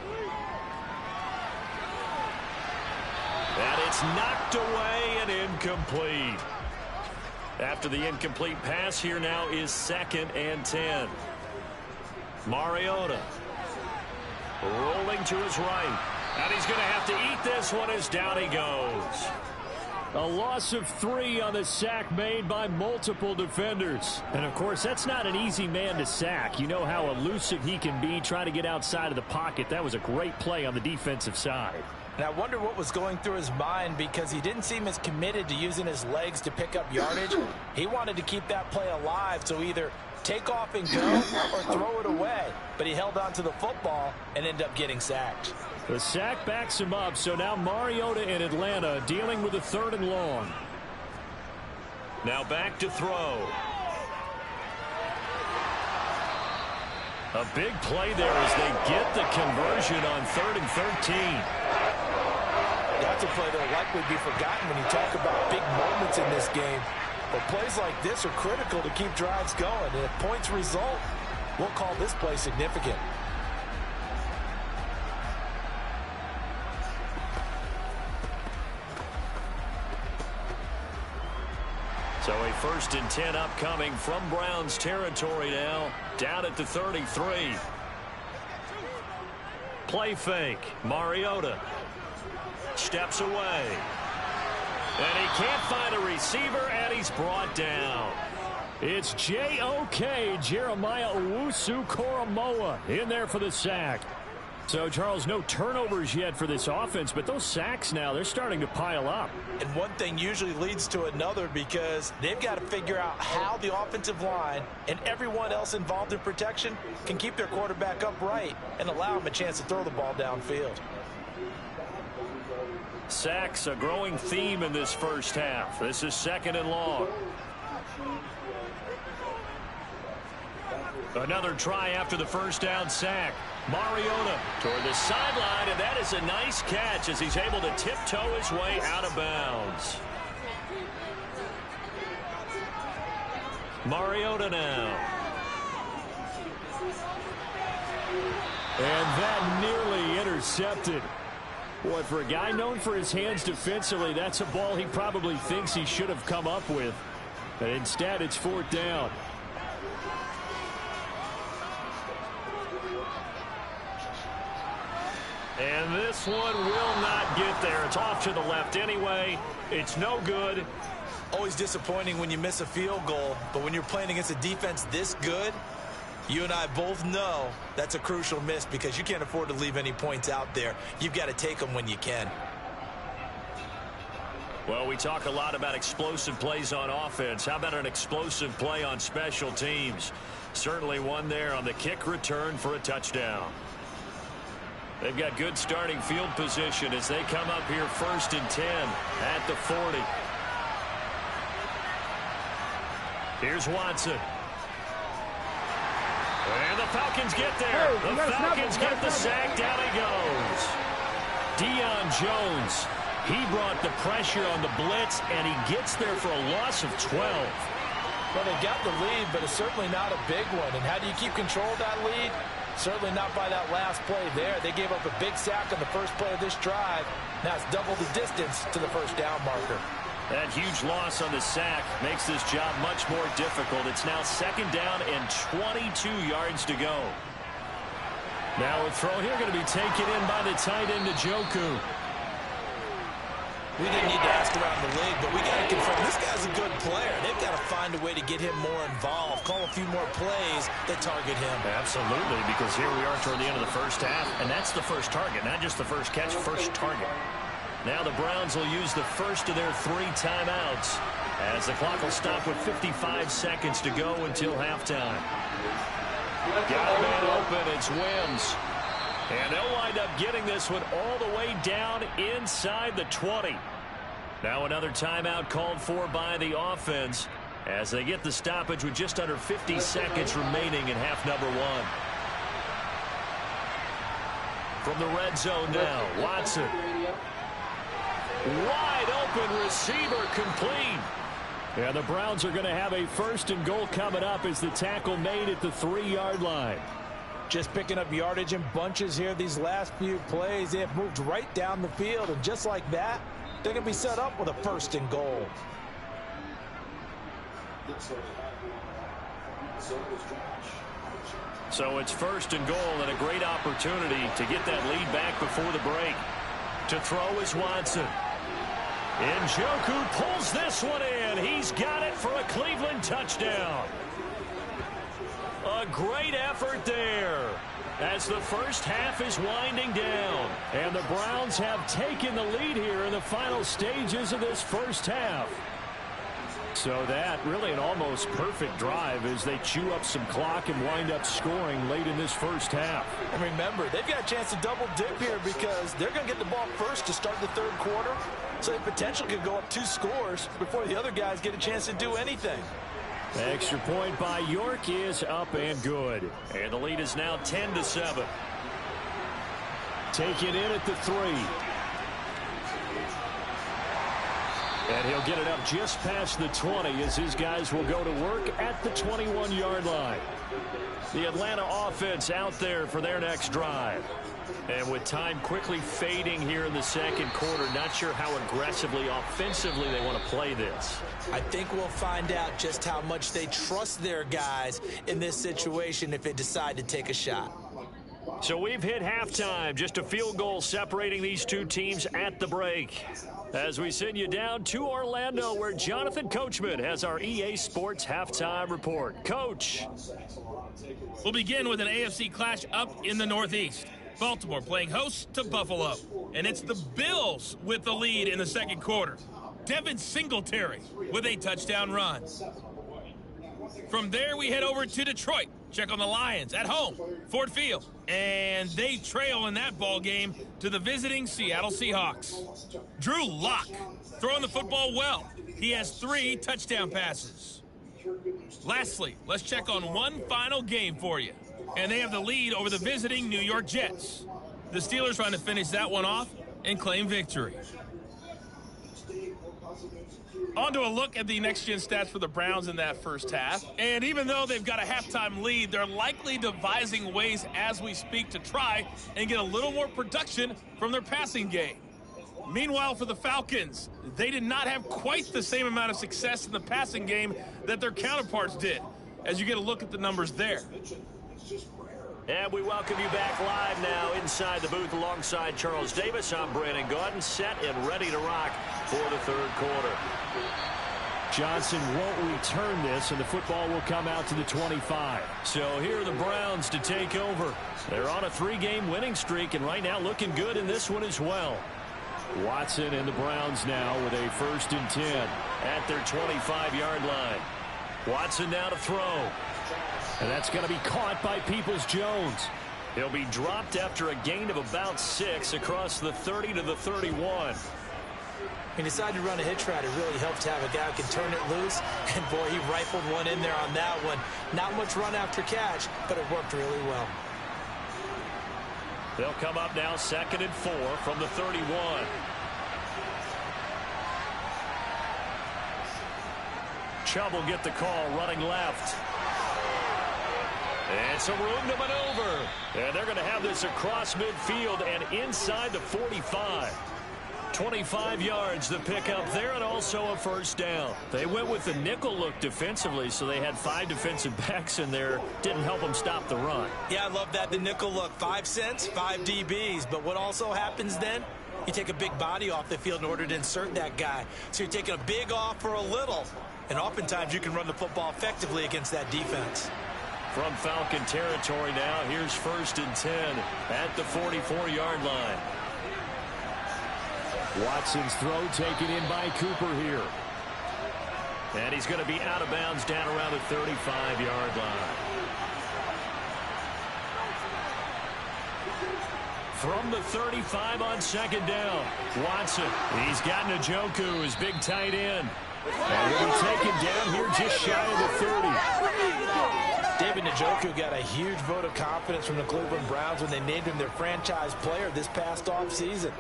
And it's knocked away and incomplete. After the incomplete pass, here now is 2nd and 10. Mariota rolling to his right. And he's going to have to eat this one as down he goes. A loss of 3 on the sack made by multiple defenders. And, of course, that's not an easy man to sack. You know how elusive he can be trying to get outside of the pocket. That was a great play on the defensive side. And I wonder what was going through his mind, because he didn't seem as committed to using his legs to pick up yardage. He wanted to keep that play alive, so either take off and go or throw it away. But he held on to the football and ended up getting sacked. The sack backs him up, so now Mariota in Atlanta dealing with a 3rd and long. Now back to throw. A big play there as they get the conversion on 3rd and 13. That's a play that will likely be forgotten when you talk about big moments in this game. But plays like this are critical to keep drives going. And if points result, we'll call this play significant. So a 1st and 10 upcoming from Browns territory now, down at the 33. Play fake. Mariota steps away. And he can't find a receiver, and he's brought down. It's J.O.K. Jeremiah Owusu-Koramoah in there for the sack. So, Charles, no turnovers yet for this offense, but those sacks now, they're starting to pile up. And one thing usually leads to another because they've got to figure out how the offensive line and everyone else involved in protection can keep their quarterback upright and allow him a chance to throw the ball downfield. Sacks, a growing theme in this first half. This is 2nd and long. Another try after the first down sack. Mariota toward the sideline, and that is a nice catch as he's able to tiptoe his way out of bounds. Mariota now. And that nearly intercepted. Boy, for a guy known for his hands defensively, that's a ball he probably thinks he should have come up with. But instead, it's 4th down. And this one will not get there. It's off to the left anyway. It's no good. Always disappointing when you miss a field goal, but when you're playing against a defense this good, you and I both know that's a crucial miss because you can't afford to leave any points out there. You've got to take them when you can. Well, we talk a lot about explosive plays on offense. How about an explosive play on special teams? Certainly one there on the kick return for a touchdown. They've got good starting field position as they come up here 1st and 10 at the 40. Here's Watson. And the Falcons get there. The Falcons get the sack. Down he goes. Deion Jones. He brought the pressure on the blitz, and he gets there for a loss of 12. Well, they got the lead, but it's certainly not a big one. And how do you keep control of that lead? Certainly not by that last play there. They gave up a big sack on the first play of this drive. Now it's double the distance to the first down marker. That huge loss on the sack makes this job much more difficult. It's now 2nd down and 22 yards to go. Now a throw here going to be taken in by the tight end, Njoku. We didn't need to ask around the league, but we got to confirm this guy's a good player. They've got to find a way to get him more involved, call a few more plays that target him. Absolutely, because here we are toward the end of the first half, and that's the first target, not just the first catch, first target. Now the Browns will use the first of their 3 timeouts as the clock will stop with 55 seconds to go until halftime. Got a man open. It's Wims. And they'll wind up getting this one all the way down inside the 20. Now another timeout called for by the offense as they get the stoppage with just under 50 seconds remaining in half number 1. From the red zone now, Watson. Wide open receiver complete. Yeah, the Browns are going to have a 1st and goal coming up as the tackle made at the 3-yard line. Just picking up yardage in bunches here these last few plays. They have moved right down the field, and just like that, they're going to be set up with a 1st and goal. So it's 1st and goal and a great opportunity to get that lead back before the break. To throw is Watson. Njoku pulls this one in. He's got it for a Cleveland touchdown. A great effort there as the first half is winding down. And the Browns have taken the lead here in the final stages of this first half. So that really an almost perfect drive as they chew up some clock and wind up scoring late in this first half. And remember, they've got a chance to double dip here because they're going to get the ball first to start the 3rd quarter. So the potential could go up 2 scores before the other guys get a chance to do anything. The extra point by York is up and good. And the lead is now 10-7. Take it in at the 3. And he'll get it up just past the 20 as his guys will go to work at the 21-yard line. The Atlanta offense out there for their next drive. And with time quickly fading here in the 2nd quarter, not sure how aggressively, offensively they want to play this. I think we'll find out just how much they trust their guys in this situation if they decide to take a shot. So we've hit halftime, just a field goal separating these two teams at the break. As we send you down to Orlando, where Jonathan Coachman has our EA Sports halftime report. Coach. We'll begin with an AFC clash up in the Northeast. Baltimore playing host to Buffalo. And it's the Bills with the lead in the second quarter. Devin Singletary with a touchdown run. From there, we head over to Detroit. Check on the Lions at home, Ford Field. And they trail in that ball game to the visiting Seattle Seahawks. Drew Lock throwing the football well. He has 3 touchdown passes. Lastly, let's check on one final game for you. And they have the lead over the visiting New York Jets. The Steelers trying to finish that one off and claim victory. On to a look at the next-gen stats for the Browns in that first half. And even though they've got a halftime lead, they're likely devising ways as we speak to try and get a little more production from their passing game. Meanwhile, for the Falcons, they did not have quite the same amount of success in the passing game that their counterparts did, as you get a look at the numbers there. And we welcome you back live now inside the booth alongside Charles Davis. I'm Brandon Gaudin, set and ready to rock for the third quarter. Johnson won't return this, and the football will come out to the 25. So here are the Browns to take over. They're on a 3-game winning streak, and right now looking good in this one as well. Watson and the Browns now with a 1st and 10 at their 25-yard line. Watson now to throw. And that's going to be caught by Peoples-Jones. He'll be dropped after a gain of about 6 across the 30 to the 31. He decided to run a hitch route. It really helps to have a guy who can turn it loose. And, boy, he rifled one in there on that one. Not much run after catch, but it worked really well. They'll come up now 2nd and 4 from the 31. Chubb will get the call running left. And some room to maneuver. And they're going to have this across midfield and inside the 45. 25 yards the pickup there, and also a 1st down. They went with the nickel look defensively, so they had 5 defensive backs in there. Didn't help them stop the run. Yeah, I love that, the nickel look. 5 cents, 5 DBs. But what also happens then? You take a big body off the field in order to insert that guy. So you're taking a big off for a little. And oftentimes you can run the football effectively against that defense. From Falcon territory now, here's 1st and 10 at the 44-yard line. Watson's throw taken in by Cooper here. And he's going to be out of bounds down around the 35-yard line. From the 35 on 2nd down, Watson. He's got Njoku, his big tight end. And he'll be taken down here just shy of the 30. David Njoku got a huge vote of confidence from the Cleveland Browns when they named him their franchise player this past offseason.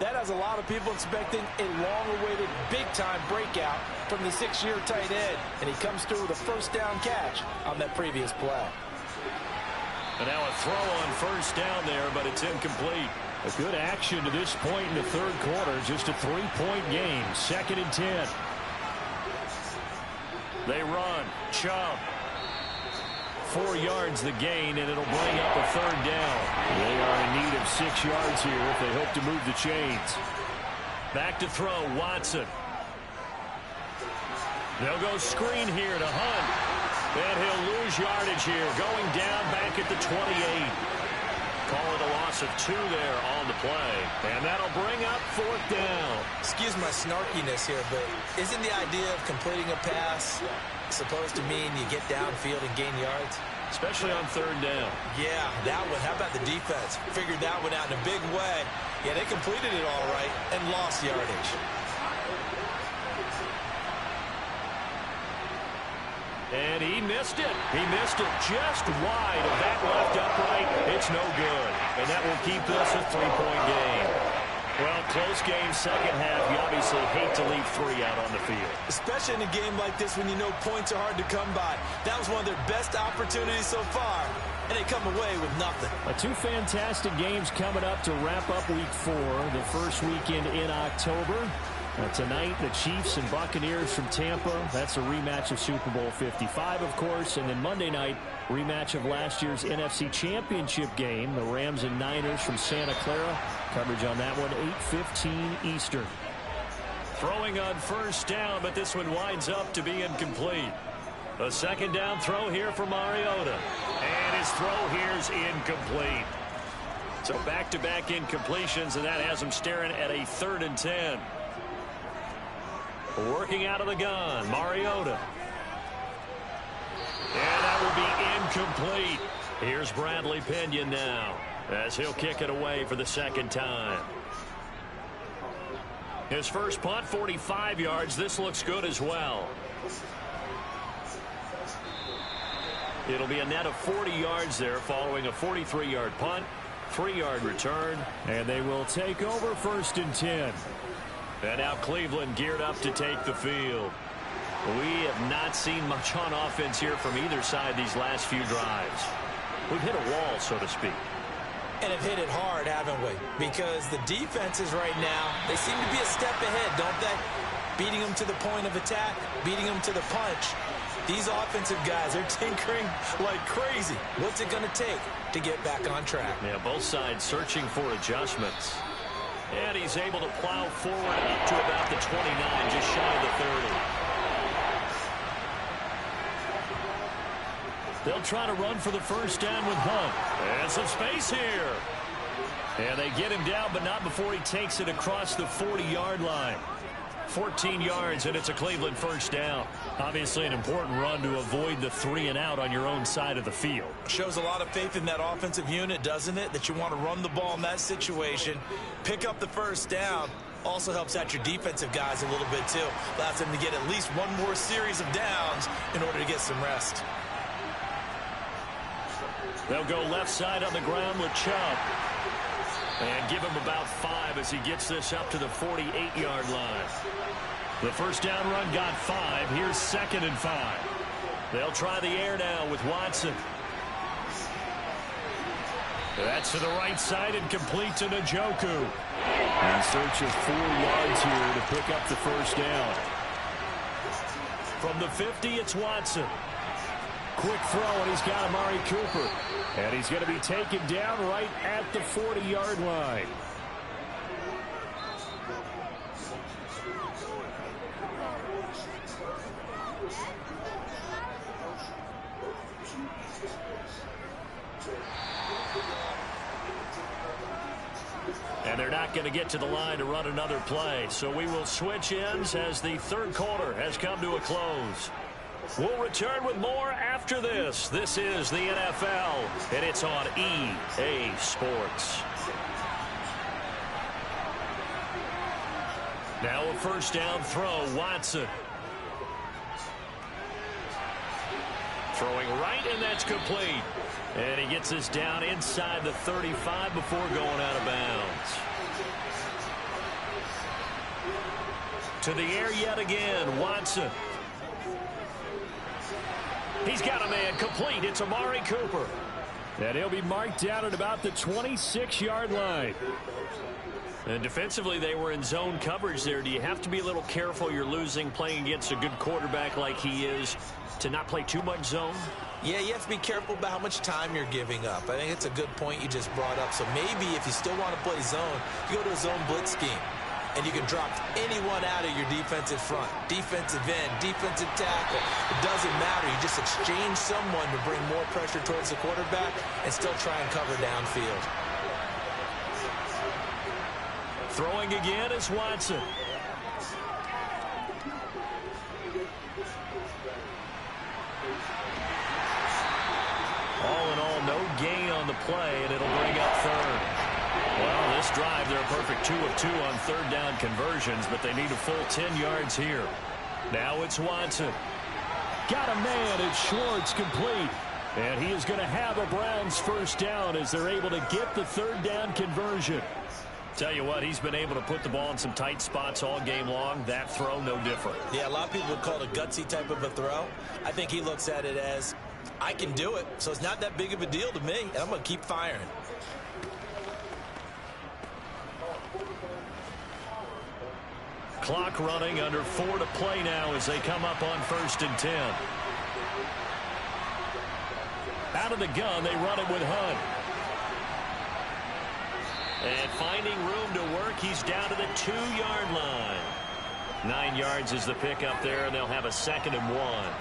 That has a lot of people expecting a long-awaited, big-time breakout from the 6-year tight end, and he comes through with a 1st down catch on that previous play. And now a throw on 1st down there, but it's incomplete. A good action to this point in the third quarter. Just a 3-point game. 2nd and 10. They run. Chubb. 4 yards the gain, and it'll bring up a 3rd down. They are in need of 6 yards here if they hope to move the chains. Back to throw, Watson. They'll go screen here to Hunt. And he'll lose yardage here, going down back at the 28. Call it a loss of 2 there on the play. And that'll bring up 4th down. Excuse my snarkiness here, but isn't the idea of completing a pass supposed to mean you get downfield and gain yards? Especially on 3rd down. Yeah, that one. How about the defense? Figured that one out in a big way. Yeah, they completed it all right and lost yardage. And he missed it. He missed it just wide of that left upright. It's no good. And that will keep this a 3-point game. Well, close game, second half. You obviously hate to leave 3 out on the field. Especially in a game like this when you know points are hard to come by. That was one of their best opportunities so far, and they come away with nothing. 2 fantastic games coming up to wrap up Week 4, the first weekend in October. Tonight, the Chiefs and Buccaneers from Tampa. That's a rematch of Super Bowl 55, of course. And then Monday night, rematch of last year's NFC Championship game, the Rams and Niners from Santa Clara. Coverage on that one, 8:15 Eastern. Throwing on 1st down, but this one winds up to be incomplete. A 2nd down throw here for Mariota. And his throw here's incomplete. So back-to-back incompletions, and that has them staring at a 3rd and 10. Working out of the gun, Mariota. And that will be incomplete. Here's Bradley Pinion now, as he'll kick it away for the 2nd time. His first punt, 45 yards. This looks good as well. It'll be a net of 40 yards there following a 43-yard punt, 3-yard return. And they will take over 1st and 10. And now Cleveland geared up to take the field. We have not seen much on offense here from either side these last few drives. We've hit a wall, so to speak. And have hit it hard, haven't we? Because the defenses right now, they seem to be a step ahead, don't they? Beating them to the point of attack, beating them to the punch. These offensive guys are tinkering like crazy. What's it going to take to get back on track? Yeah, both sides searching for adjustments. And he's able to plow forward up to about the 29, just shy of the 30. They'll try to run for the 1st down with Hunt. And some space here. And they get him down, but not before he takes it across the 40-yard line. 14 yards, and it's a Cleveland 1st down. Obviously an important run to avoid the 3-and-out on your own side of the field. Shows a lot of faith in that offensive unit, doesn't it? That you want to run the ball in that situation. Pick up the 1st down. Also helps out your defensive guys a little bit, too. Allows them to get at least one more series of downs in order to get some rest. They'll go left side on the ground with Chubb. And give him about 5 as he gets this up to the 48-yard line. The 1st down run got 5. Here's 2nd and 5. They'll try the air now with Watson. That's to the right side and complete to Njoku. In search of 4 yards here to pick up the 1st down. From the 50, it's Watson. Quick throw, and he's got Amari Cooper. And he's going to be taken down right at the 40-yard line. And they're not going to get to the line to run another play. So we will switch ends as the 3rd quarter has come to a close. We'll return with more after this. This is the NFL, and it's on EA Sports. Now a 1st down throw, Watson. Throwing right, and that's complete. And he gets this down inside the 35 before going out of bounds. To the air yet again, Watson. He's got a man complete. It's Amari Cooper. And he'll be marked down at about the 26-yard line. And defensively, they were in zone coverage there. Do you have to be a little careful? You're losing, playing against a good quarterback like he is, to not play too much zone? Yeah, you have to be careful about how much time you're giving up. I think it's a good point you just brought up. So maybe if you still want to play zone, you go to a zone blitz scheme. And you can drop anyone out of your defensive front, defensive end, defensive tackle. It doesn't matter. You just exchange someone to bring more pressure towards the quarterback and still try and cover downfield. Throwing again is Watson. All in all, no gain on the play, and it'll bring up 3rd. Well, this drive, they're a perfect 2 of 2 on 3rd down conversions, but they need a full 10 yards here. Now it's Watson. Got a man. It's Schwartz, complete. And he is going to have a Browns 1st down as they're able to get the 3rd down conversion. Tell you what, he's been able to put the ball in some tight spots all game long. That throw, no different. Yeah, a lot of people would call it a gutsy type of a throw. I think he looks at it as, I can do it, so it's not that big of a deal to me, and I'm going to keep firing. Clock running, under 4 to play now as they come up on 1st and 10. Out of the gun, they run it with Hunt. And finding room to work, he's down to the 2-yard line. 9 yards is the pickup there, and they'll have a 2nd and 1.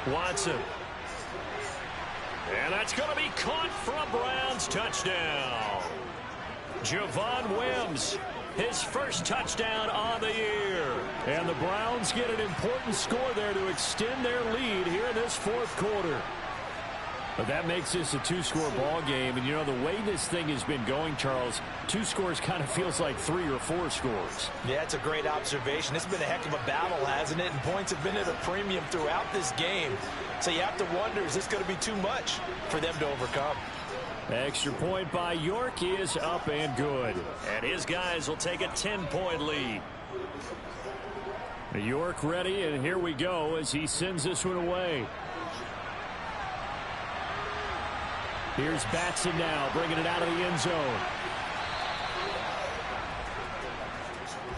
Watson. And that's going to be caught for a Browns touchdown. Javon Wims, his first touchdown on the year. And the Browns get an important score there to extend their lead here in this fourth quarter. But that makes this a two-score ball game. And, you know, the way this thing has been going, Charles, 2 scores kind of feels like 3 or 4 scores. Yeah, it's a great observation. It's been a heck of a battle, hasn't it? And points have been at a premium throughout this game. So you have to wonder, is this going to be too much for them to overcome? Extra point by York is up and good. And his guys will take a 10-point lead. York ready, and here we go as he sends this one away. Here's Batson now, bringing it out of the end zone.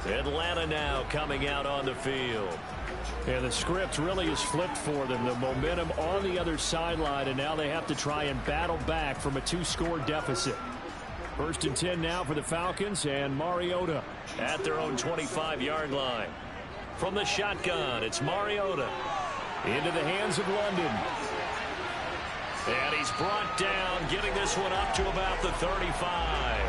Atlanta now coming out on the field. And the script really is flipped for them. The momentum on the other sideline, and now they have to try and battle back from a 2-score deficit. 1st and 10 now for the Falcons, and Mariota at their own 25-yard line. From the shotgun, it's Mariota. Into the hands of London. And he's brought down, getting this one up to about the 35.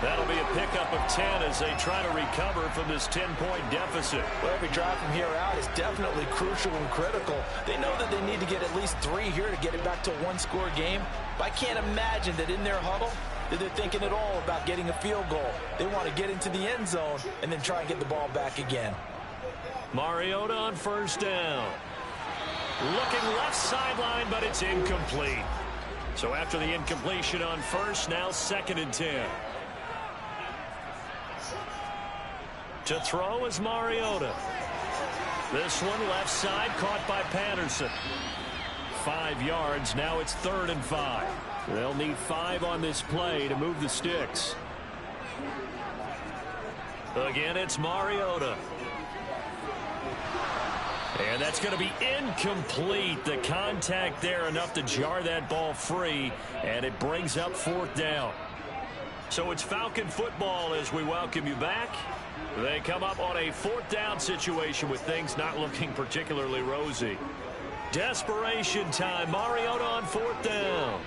That'll be a pickup of 10 as they try to recover from this 10-point deficit. Well, every drive from here out is definitely crucial and critical. They know that they need to get at least 3 here to get it back to a 1-score game. But I can't imagine that in their huddle that they're thinking at all about getting a field goal. They want to get into the end zone and then try and get the ball back again. Mariota on 1st down. Looking left sideline, but it's incomplete. So after the incompletion on 1st, now 2nd and 10. To throw is Mariota. This one left side caught by Patterson. 5 yards. Now it's 3rd and 5. They'll need 5 on this play to move the sticks. Again, it's Mariota. And that's going to be incomplete. The contact there enough to jar that ball free, and it brings up 4th down. So it's Falcon football as we welcome you back. They come up on a 4th down situation with things not looking particularly rosy. Desperation time. Mariota on 4th down.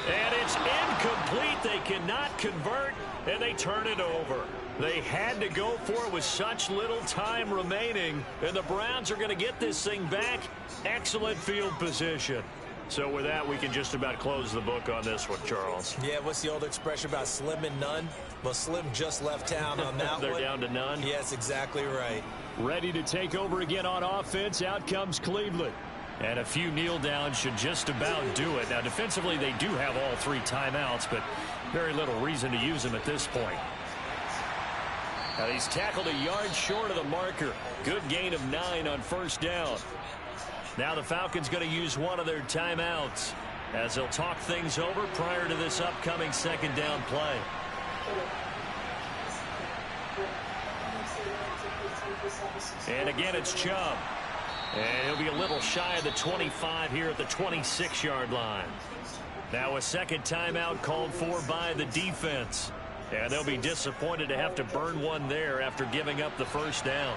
And it's incomplete. They cannot convert, and they turn it over. They had to go for it with such little time remaining, and the Browns are going to get this thing back. Excellent field position. So with that, we can just about close the book on this one, Charles. Yeah, what's the old expression about slim and none? Well, Slim just left town on that They're one. down to none? Yes, exactly right. Ready to take over again on offense. Out comes Cleveland. And a few kneel downs should just about do it. Now, defensively, they do have all 3 timeouts, but very little reason to use them at this point. Now, he's tackled a yard short of the marker. Good gain of 9 on 1st down. Now the Falcons going to use one of their timeouts as they'll talk things over prior to this upcoming 2nd down play. And again, it's Chubb. And he'll be a little shy of the 25 here at the 26-yard line. Now a 2nd timeout called for by the defense. And they'll be disappointed to have to burn one there after giving up the 1st down.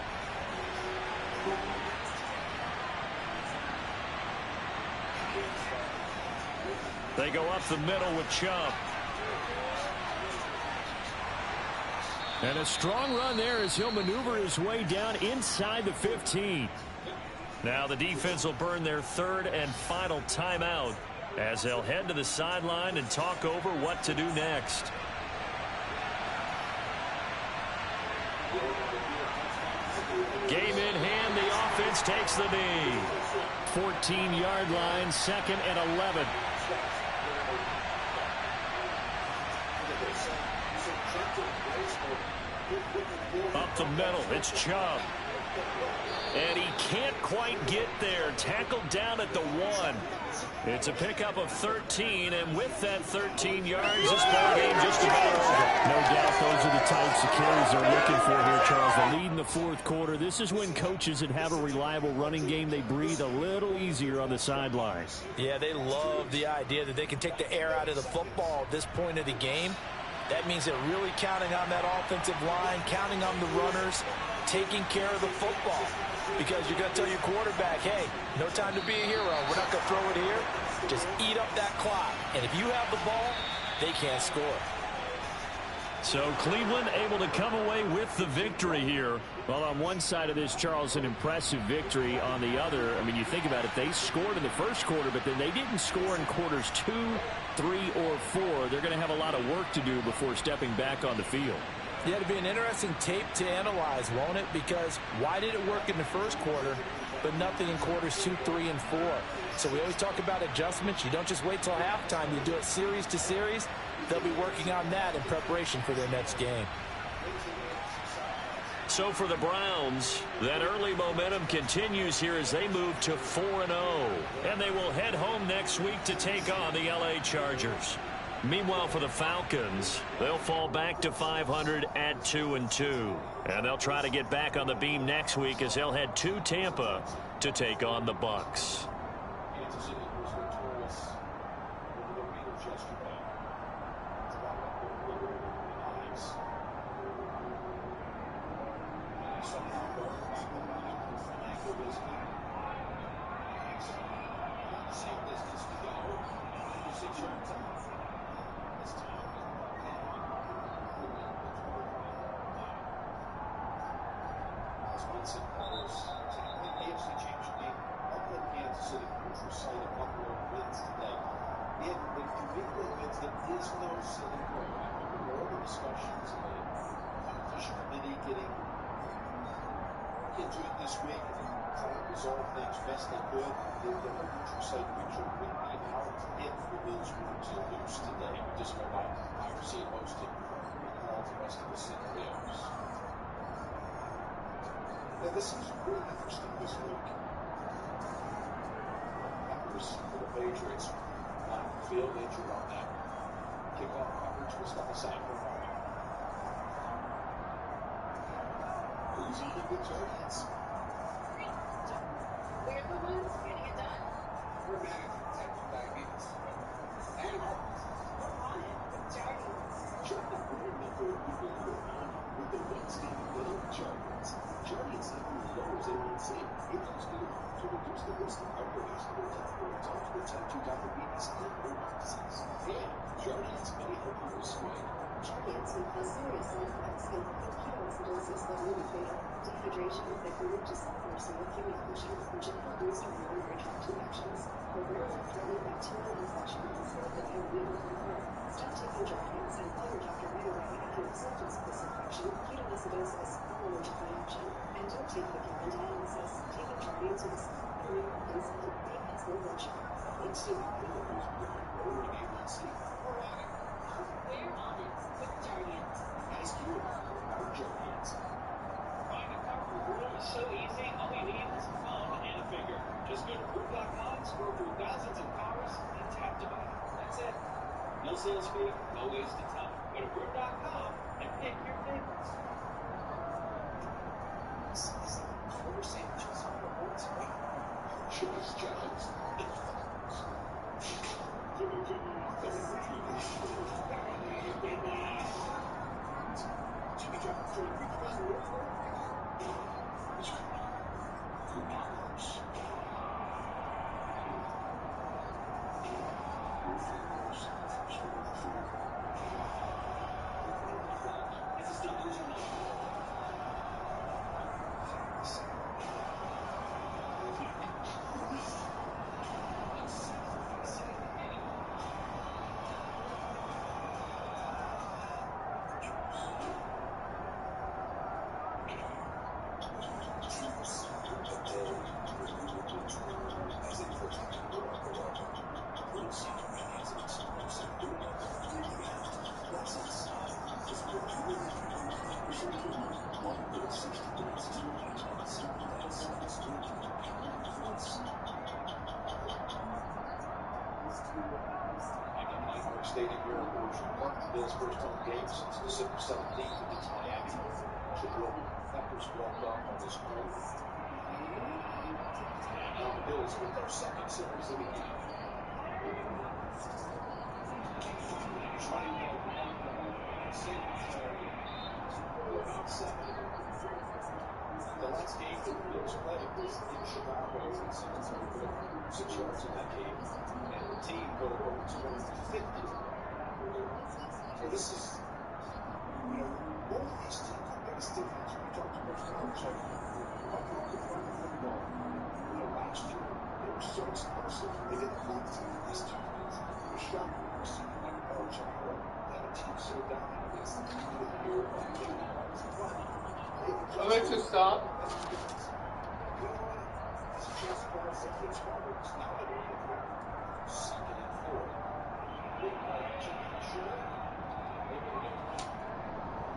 They go up the middle with Chubb. And a strong run there as he'll maneuver his way down inside the 15. Now the defense will burn their 3rd and final timeout as they'll head to the sideline and talk over what to do next. Game in hand, the offense takes the knee. 14-yard line, 2nd and 11. Up the middle, it's Chubb. And he can't quite get there. Tackled down at the 1. It's a pickup of 13, and with that 13 yards, this ball game just about over. No doubt those are the types of carries they're looking for here, Charles. The lead in the 4th quarter. This is when coaches that have a reliable running game, they breathe a little easier on the sidelines. Yeah, they love the idea that they can take the air out of the football at this point of the game. That means they're really counting on that offensive line, counting on the runners, taking care of the football. because you're going to tell your quarterback, hey, no time to be a hero. We're not going to throw it here. Just eat up that clock. And if you have the ball, they can't score. So Cleveland able to come away with the victory here. Well, on one side of this, Charles, an impressive victory. On the other, I mean, you think about it, they scored in the first quarter, but then they didn't score in quarters 2, 3, or 4. They're going to have a lot of work to do before stepping back on the field. Yeah, it'll be an interesting tape to analyze, won't it? Because why did it work in the first quarter, but nothing in quarters 2, 3, and 4? So we always talk about adjustments. You don't just wait till halftime. You do it series to series. They'll be working on that in preparation for their next game. So for the Browns, that early momentum continues here as they move to 4-0. And they will head home next week to take on the LA Chargers. Meanwhile, for the Falcons, they'll fall back to 500 at 2-2. And they'll try to get back on the beam next week as they'll head to Tampa to take on the Bucs. This is really interesting this week. Packers for the Patriots. Field injured on that. Kickoff coverage was on the side for a moment. Who's on the Giants? We're the ones getting it done. We're managing technical diabetes. And we're on it. The Giants. Check the brand number people who are on it with the ones getting well Giants. Giants have the lowers A1C. It helps to reduce the risk of cardiovascular death over type 2 diabetes and heart disease. And Giants may help you lose weight. Giants may cause serious side effects, including ketoacidosis that may be fatal, dehydration that can lead to self-worsening kidney function, which can boost our urinary tract infections, or rare life-threatening bacterial infections that can lead to heart. Stop taking Giants and call your doctor right away after the symptoms of this infection, ketoacidosis, or allergic reaction. And don't take Vigilant dialysis. Taking Giants with a supplementary insulin may cause low blood sugar. Let's see how people lose weight lowering A1C. We're on it. We're on it with Giants. Ask your doctor about Giants. Buying a car from Groom is so easy. All you need is a phone and a finger. Just go to Groom.com, scroll through thousands of cars, and tap to buy. That's it. No sales fee, no wasted time. Go to Groom.com and pick your favorites. Quarter sandwiches on the boards. Choose Giants. Jimmy John's doing Stadium here in Orchard Park, the Bills' first home game since December 17th against Miami. The Packers walked off on this home. And now the Bills with their second series of the game. Trying to about 7. The last game that the Bills played 6 yards in that game, and the team put up over 250. So this is, both of these teams, the biggest difference when you talk to most Belichick, Buffalo could run the football. Last year, they were so explosive. They didn't hold to the last 2 years. It was shocking to see like Belichick have a team so dominant against the beginning of the year and they didn't rise. But Alexa, stop. that's the difference. Carolina has a chance to grab some good starters. Now they're going to go 2nd and 4. Big Jimmy Shore able to get one.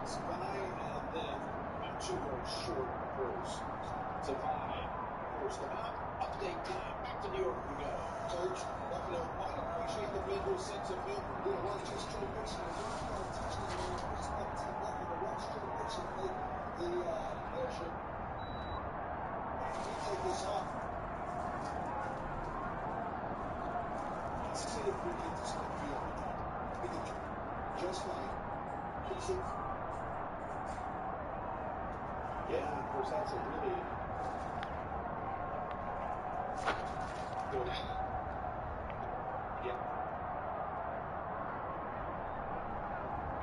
Spy and then 2 yards short of first. To 5. First them out. Update time. Back to New York we go. Coach, Buffalo might appreciate the Bengals' sense of humor. Well, just Joe Mixon is not going to touch the ball. Just let the team up and watch Joe Mixon make the motion. We take this off. Let's see if we get this on field. Just like Mixon. Yeah, of course, that's a really good. Yeah.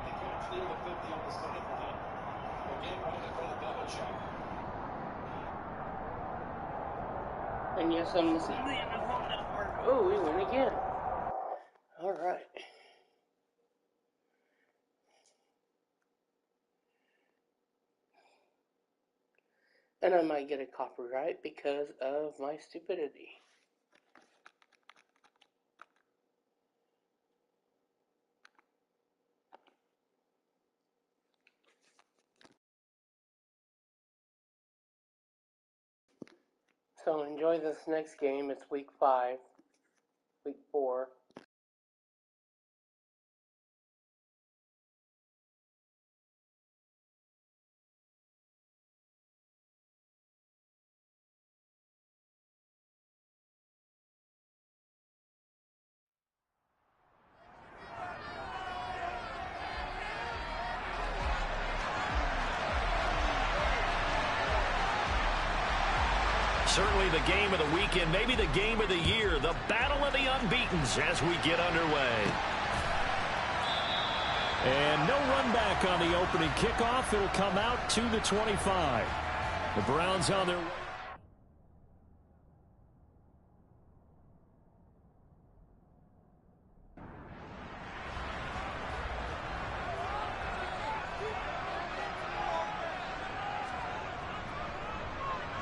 He comes near the 50 on the sideline. Again, going to call a double check. And yes, I'm listening. Oh, we win again. All right. And I might get a copyright because of my stupidity. So enjoy this next game. It's week 5, week 4. Certainly the game of the weekend, maybe the game of the year, the battle of the unbeatens as we get underway. And no run back on the opening kickoff. It'll come out to the 25. The Browns on their way.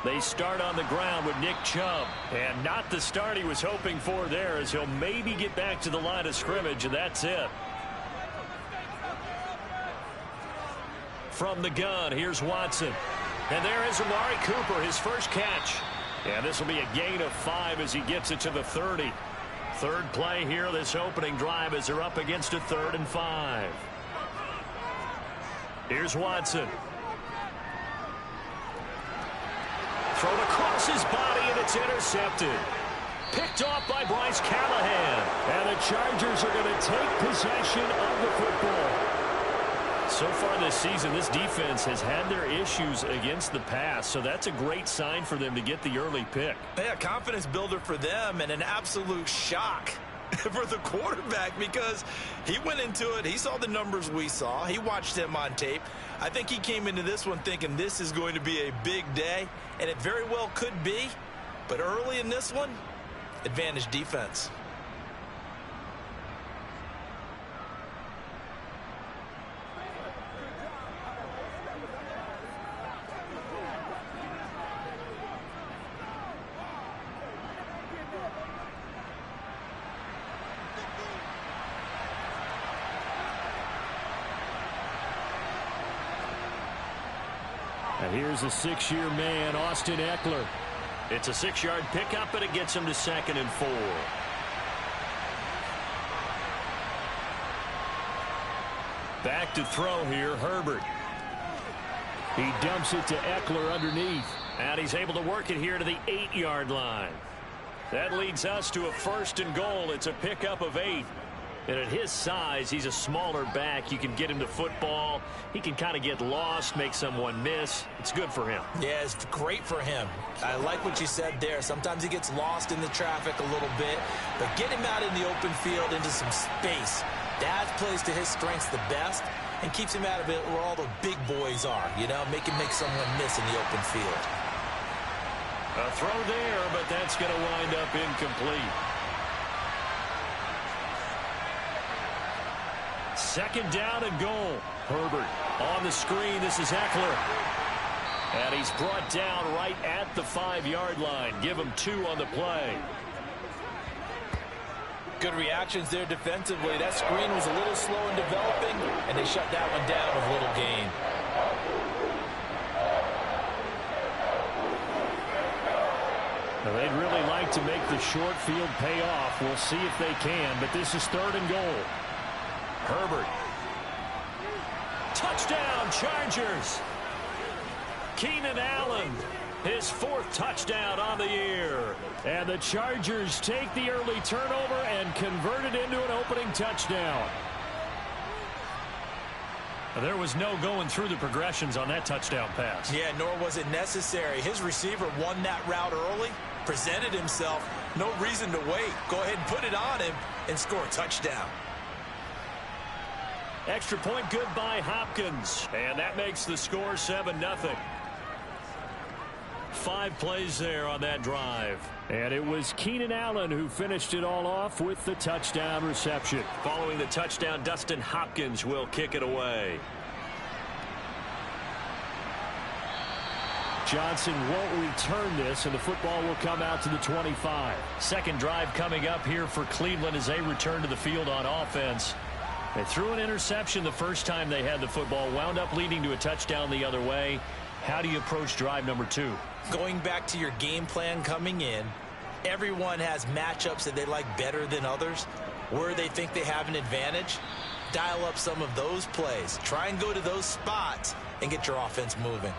They start on the ground with Nick Chubb. And not the start he was hoping for there, as he'll maybe get back to the line of scrimmage, and that's it. From the gun, here's Watson. And there is Amari Cooper, his first catch. And this will be a gain of 5 as he gets it to the 30. Third play here, this opening drive, as they're up against a 3rd and 5. Here's Watson. Thrown across his body, and it's intercepted. Picked off by Bryce Callahan. And the Chargers are going to take possession of the football. So far this season, this defense has had their issues against the pass, so that's a great sign for them to get the early pick. Yeah, confidence builder for them and an absolute shock for the quarterback because he went into it. He saw the numbers we saw. He watched them on tape. I think he came into this one thinking this is going to be a big day, and it very well could be. But early in this one, advantage defense. And here's a 6-year man, Austin Eckler. It's a 6-yard pickup, but it gets him to 2nd and 4. Back to throw here, Herbert. He dumps it to Eckler underneath. And he's able to work it here to the 8-yard line. That leads us to a 1st and goal. It's a pickup of 8. And at his size, he's a smaller back. You can get him to football. He can kind of get lost, make someone miss. It's good for him. Yeah, it's great for him. I like what you said there. Sometimes he gets lost in the traffic a little bit, but get him out in the open field into some space. That plays to his strengths the best and keeps him out of it where all the big boys are, you know, make someone miss in the open field. A throw there, but that's going to wind up incomplete. Second down and goal. Herbert on the screen. This is Eckler. And he's brought down right at the 5-yard line. Give him 2 on the play. Good reactions there defensively. That screen was a little slow in developing, and they shut that one down with little gain. Now, they'd really like to make the short field pay off. We'll see if they can, but this is 3rd and goal. Herbert. Touchdown, Chargers. Keenan Allen, his 4th touchdown on the year. And the Chargers take the early turnover and convert it into an opening touchdown. There was no going through the progressions on that touchdown pass. Yeah, nor was it necessary. His receiver won that route early, presented himself. No reason to wait. Go ahead and put it on him and score a touchdown. Extra point good by Hopkins. And that makes the score 7-0. 5 plays there on that drive. And it was Keenan Allen who finished it all off with the touchdown reception. Following the touchdown, Dustin Hopkins will kick it away. Johnson won't return this, and the football will come out to the 25. Second drive coming up here for Cleveland as they return to the field on offense. They threw an interception the first time they had the football, wound up leading to a touchdown the other way. How do you approach drive number 2? Going back to your game plan coming in, everyone has matchups that they like better than others. Where they think they have an advantage, dial up some of those plays. Try and go to those spots and get your offense moving.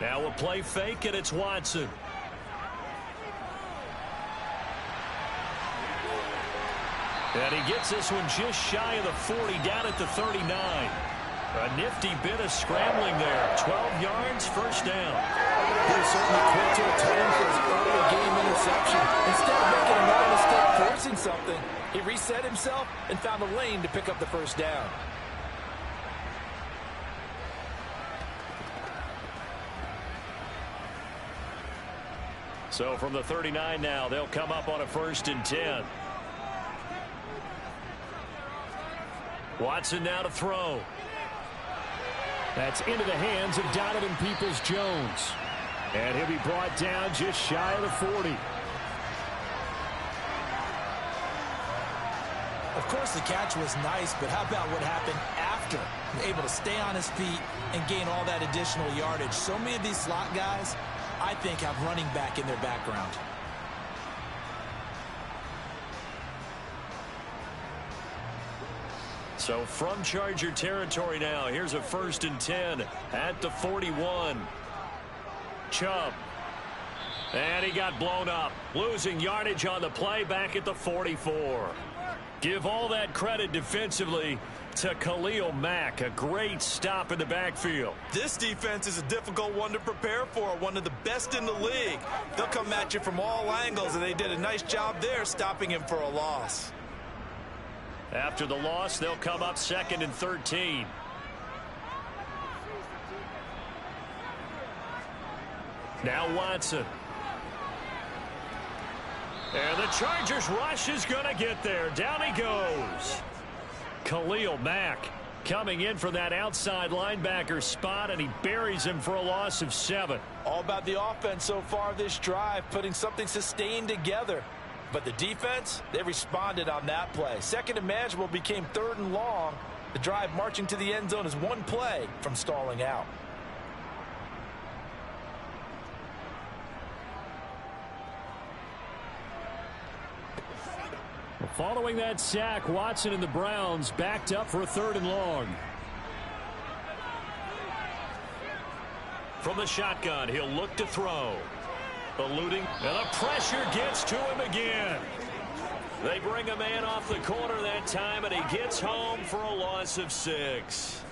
Now a play fake, and it's Watson. And he gets this one just shy of the 40, down at the 39. A nifty bit of scrambling there. 12 yards, first down. He was certainly quick to atone for his early game interception. Instead of making another mistake forcing something, he reset himself and found the lane to pick up the first down. So from the 39 now, they'll come up on a 1st and 10. Watson now to throw. That's into the hands of Donovan Peoples-Jones. And he'll be brought down just shy of the 40. Of course, the catch was nice, but how about what happened after? Able to stay on his feet and gain all that additional yardage. So many of these slot guys, I think, have running back in their background. So from Charger territory now, here's a 1st and 10 at the 41. Chubb. And he got blown up. Losing yardage on the play back at the 44. Give all that credit defensively to Khalil Mack. A great stop in the backfield. This defense is a difficult one to prepare for. One of the best in the league. They'll come at you from all angles, and they did a nice job there stopping him for a loss. After the loss, they'll come up 2nd and 13. Now Watson. And the Chargers rush is going to get there. Down he goes. Khalil Mack coming in for that outside linebacker spot, and he buries him for a loss of 7. All about the offense so far this drive, putting something sustained together. But the defense, they responded on that play. 2nd and manageable became 3rd and long. The drive marching to the end zone is one play from stalling out. Following that sack, Watson and the Browns backed up for a 3rd and long. From the shotgun, he'll look to throw. Eluding, and the pressure gets to him again. They bring a man off the corner that time, and he gets home for a loss of 6.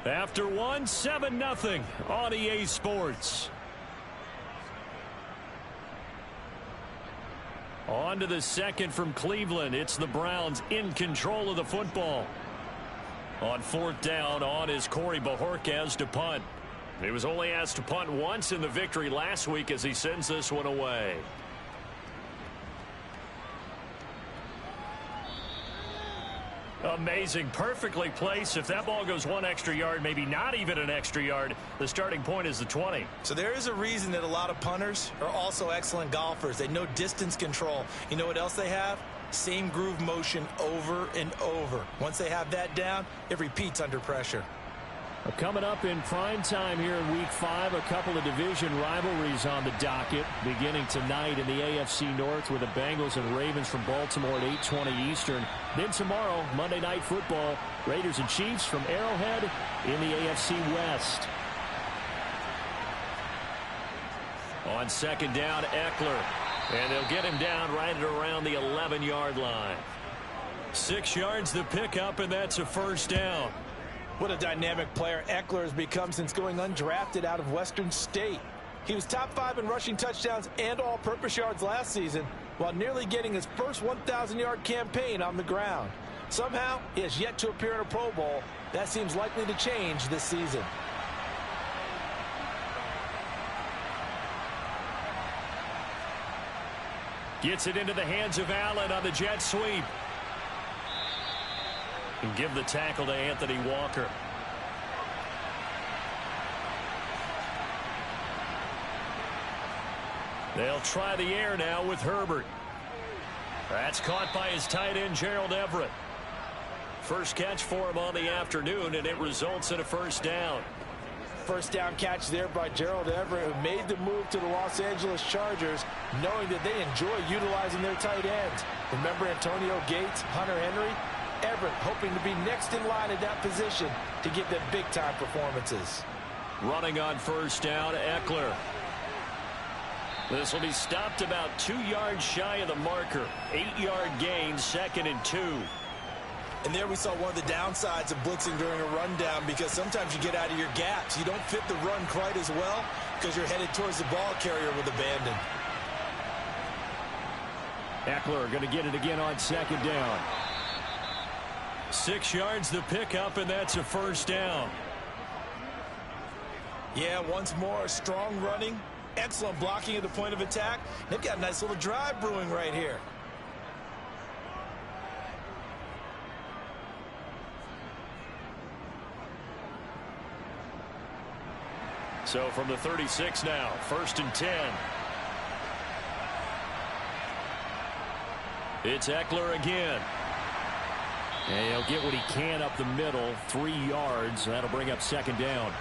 After one, 7-0 on EA Sports. On to the second from Cleveland. It's the Browns in control of the football. On 4th down, on is Corey Bajorquez to punt. He was only asked to punt once in the victory last week as he sends this one away. Amazing. Perfectly placed. If that ball goes 1 extra yard, maybe not even an extra yard, the starting point is the 20. So there is a reason that a lot of punters are also excellent golfers. They know distance control. You know what else they have? Same groove motion over and over. Once they have that down, it repeats under pressure. Coming up in prime time here in Week 5, a couple of division rivalries on the docket. Beginning tonight in the AFC North with the Bengals and Ravens from Baltimore at 8:20 Eastern. Then tomorrow, Monday Night Football, Raiders and Chiefs from Arrowhead in the AFC West. On 2nd down, Eckler. And they'll get him down right at around the 11-yard line. 6 yards the pickup, and that's a 1st down. What a dynamic player Eckler has become since going undrafted out of Western State. He was top 5 in rushing touchdowns and all-purpose yards last season, while nearly getting his first 1,000-yard campaign on the ground. Somehow, he has yet to appear in a Pro Bowl. That seems likely to change this season. Gets it into the hands of Allen on the jet sweep. And give the tackle to Anthony Walker. They'll try the air now with Herbert. That's caught by his tight end, Gerald Everett. First catch for him on the afternoon, and it results in a 1st down. First down catch there by Gerald Everett, who made the move to the Los Angeles Chargers, knowing that they enjoy utilizing their tight ends. Remember Antonio Gates, Hunter Henry? Everett hoping to be next in line at that position to give them big-time performances. Running on 1st down, Eckler. This will be stopped about 2 yards shy of the marker. 8-yard gain, 2nd and 2. And there we saw one of the downsides of blitzing during a rundown, because sometimes you get out of your gaps. You don't fit the run quite as well because you're headed towards the ball carrier with abandon. Eckler going to get it again on 2nd down. 6 yards the pickup, and that's a 1st down. Yeah, once more, strong running, excellent blocking at the point of attack. They've got a nice little drive brewing right here. So from the 36 now, 1st and 10. It's Eckler again. And he'll get what he can up the middle, 3 yards. That'll bring up 2nd down.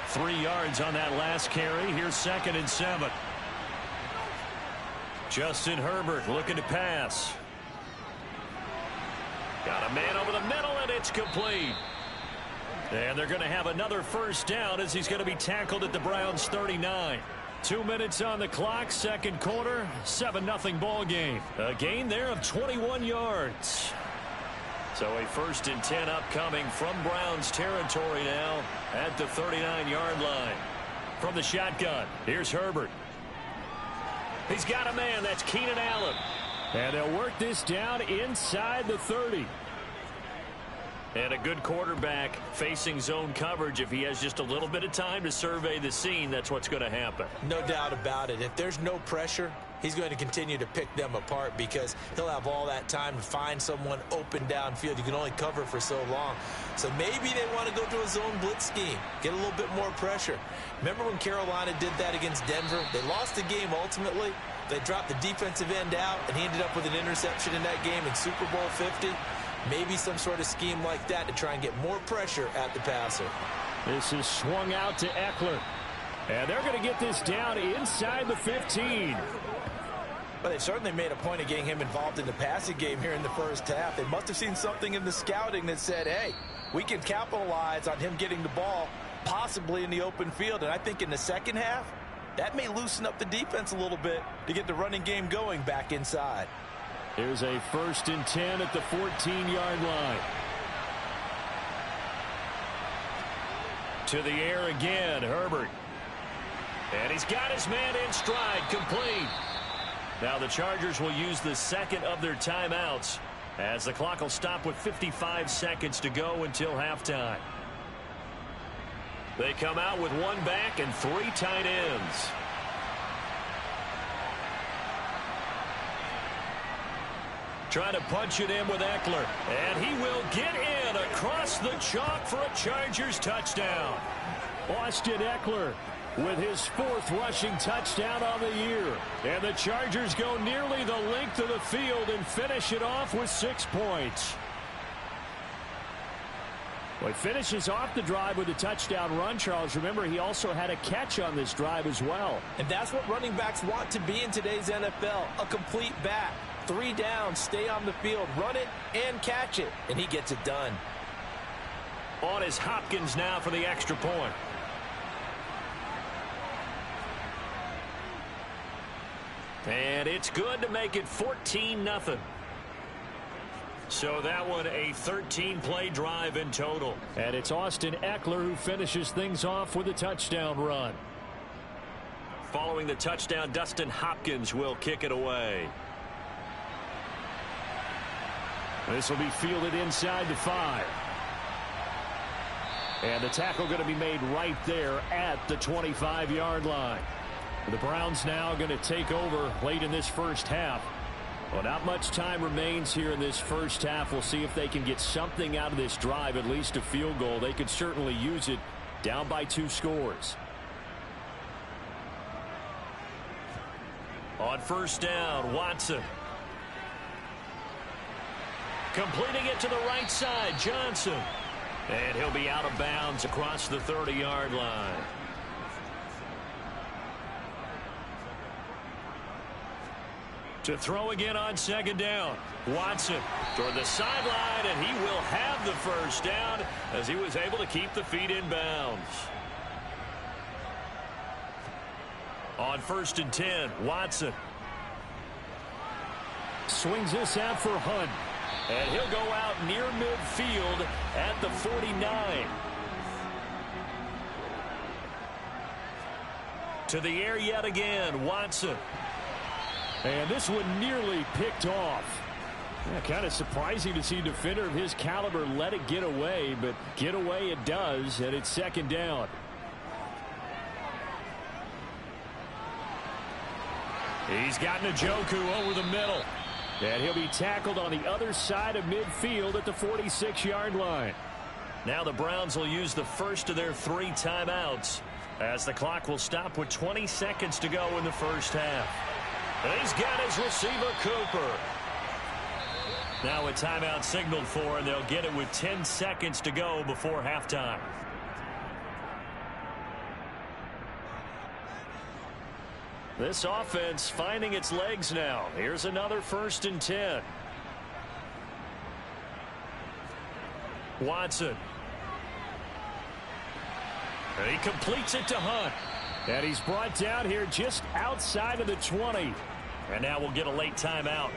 3 yards on that last carry. Here's 2nd and 7. Justin Herbert looking to pass. Got a man over the middle, and it's complete. And they're going to have another 1st down as he's going to be tackled at the Browns' 39. 2 minutes on the clock, 2nd quarter, 7-0 ball game. A gain there of 21 yards. So a 1st and 10 upcoming from Browns territory now at the 39-yard line. From the shotgun, here's Herbert. He's got a man. That's Keenan Allen. And they'll work this down inside the 30. And a good quarterback facing zone coverage. If he has just a little bit of time to survey the scene, that's what's going to happen. No doubt about it. If there's no pressure, he's going to continue to pick them apart because he'll have all that time to find someone open downfield. You can only cover for so long. So maybe they want to go to a zone blitz scheme, get a little bit more pressure. Remember when Carolina did that against Denver? They lost the game ultimately. They dropped the defensive end out, and he ended up with an interception in that game in Super Bowl 50. Maybe some sort of scheme like that to try and get more pressure at the passer. This is swung out to Eckler. And they're going to get this down inside the 15. Well, they've certainly made a point of getting him involved in the passing game here in the first half. They must have seen something in the scouting that said, hey, we can capitalize on him getting the ball possibly in the open field. And I think in the second half, that may loosen up the defense a little bit to get the running game going back inside. Here's a 1st and 10 at the 14-yard line. To the air again, Herbert. And he's got his man in stride, complete. Now the Chargers will use the second of their timeouts as the clock will stop with 55 seconds to go until halftime. They come out with 1 back and 3 tight ends. Trying to punch it in with Eckler. And he will get in across the chalk for a Chargers touchdown. Austin Eckler with his 4th rushing touchdown on the year. And the Chargers go nearly the length of the field and finish it off with 6 points. Well, he finishes off the drive with a touchdown run, Charles. Remember, he also had a catch on this drive as well. And that's what running backs want to be in today's NFL, a complete back. 3 down, stay on the field, run it and catch it, and he gets it done. On is Hopkins now for the extra point. And it's good to make it 14-0. So that one a 13-play drive in total. And it's Austin Eckler who finishes things off with a touchdown run. Following the touchdown, Dustin Hopkins will kick it away. This will be fielded inside the 5. And the tackle going to be made right there at the 25-yard line. The Browns now going to take over late in this first half. Well, not much time remains here in this first half. We'll see if they can get something out of this drive, at least a field goal. They could certainly use it, down by 2 scores. On 1st down, Watson. Completing it to the right side, Johnson. And he'll be out of bounds across the 30-yard line. To throw again on 2nd down. Watson toward the sideline, and he will have the 1st down as he was able to keep the feet in bounds. On 1st and 10, Watson. Swings this out for Hunt. And he'll go out near midfield at the 49. To the air yet again, Watson. And this one nearly picked off. Yeah, kind of surprising to see a defender of his caliber let it get away, but get away it does, and it's 2nd down. He's got Njoku over the middle. And he'll be tackled on the other side of midfield at the 46-yard line. Now the Browns will use the first of their 3 timeouts as the clock will stop with 20 seconds to go in the first half. And he's got his receiver, Cooper. Now a timeout signaled for, and they'll get it with 10 seconds to go before halftime. This offense finding its legs now. Here's another 1st and 10. Watson. And he completes it to Hunt. And he's brought down here just outside of the 20. And now we'll get a late timeout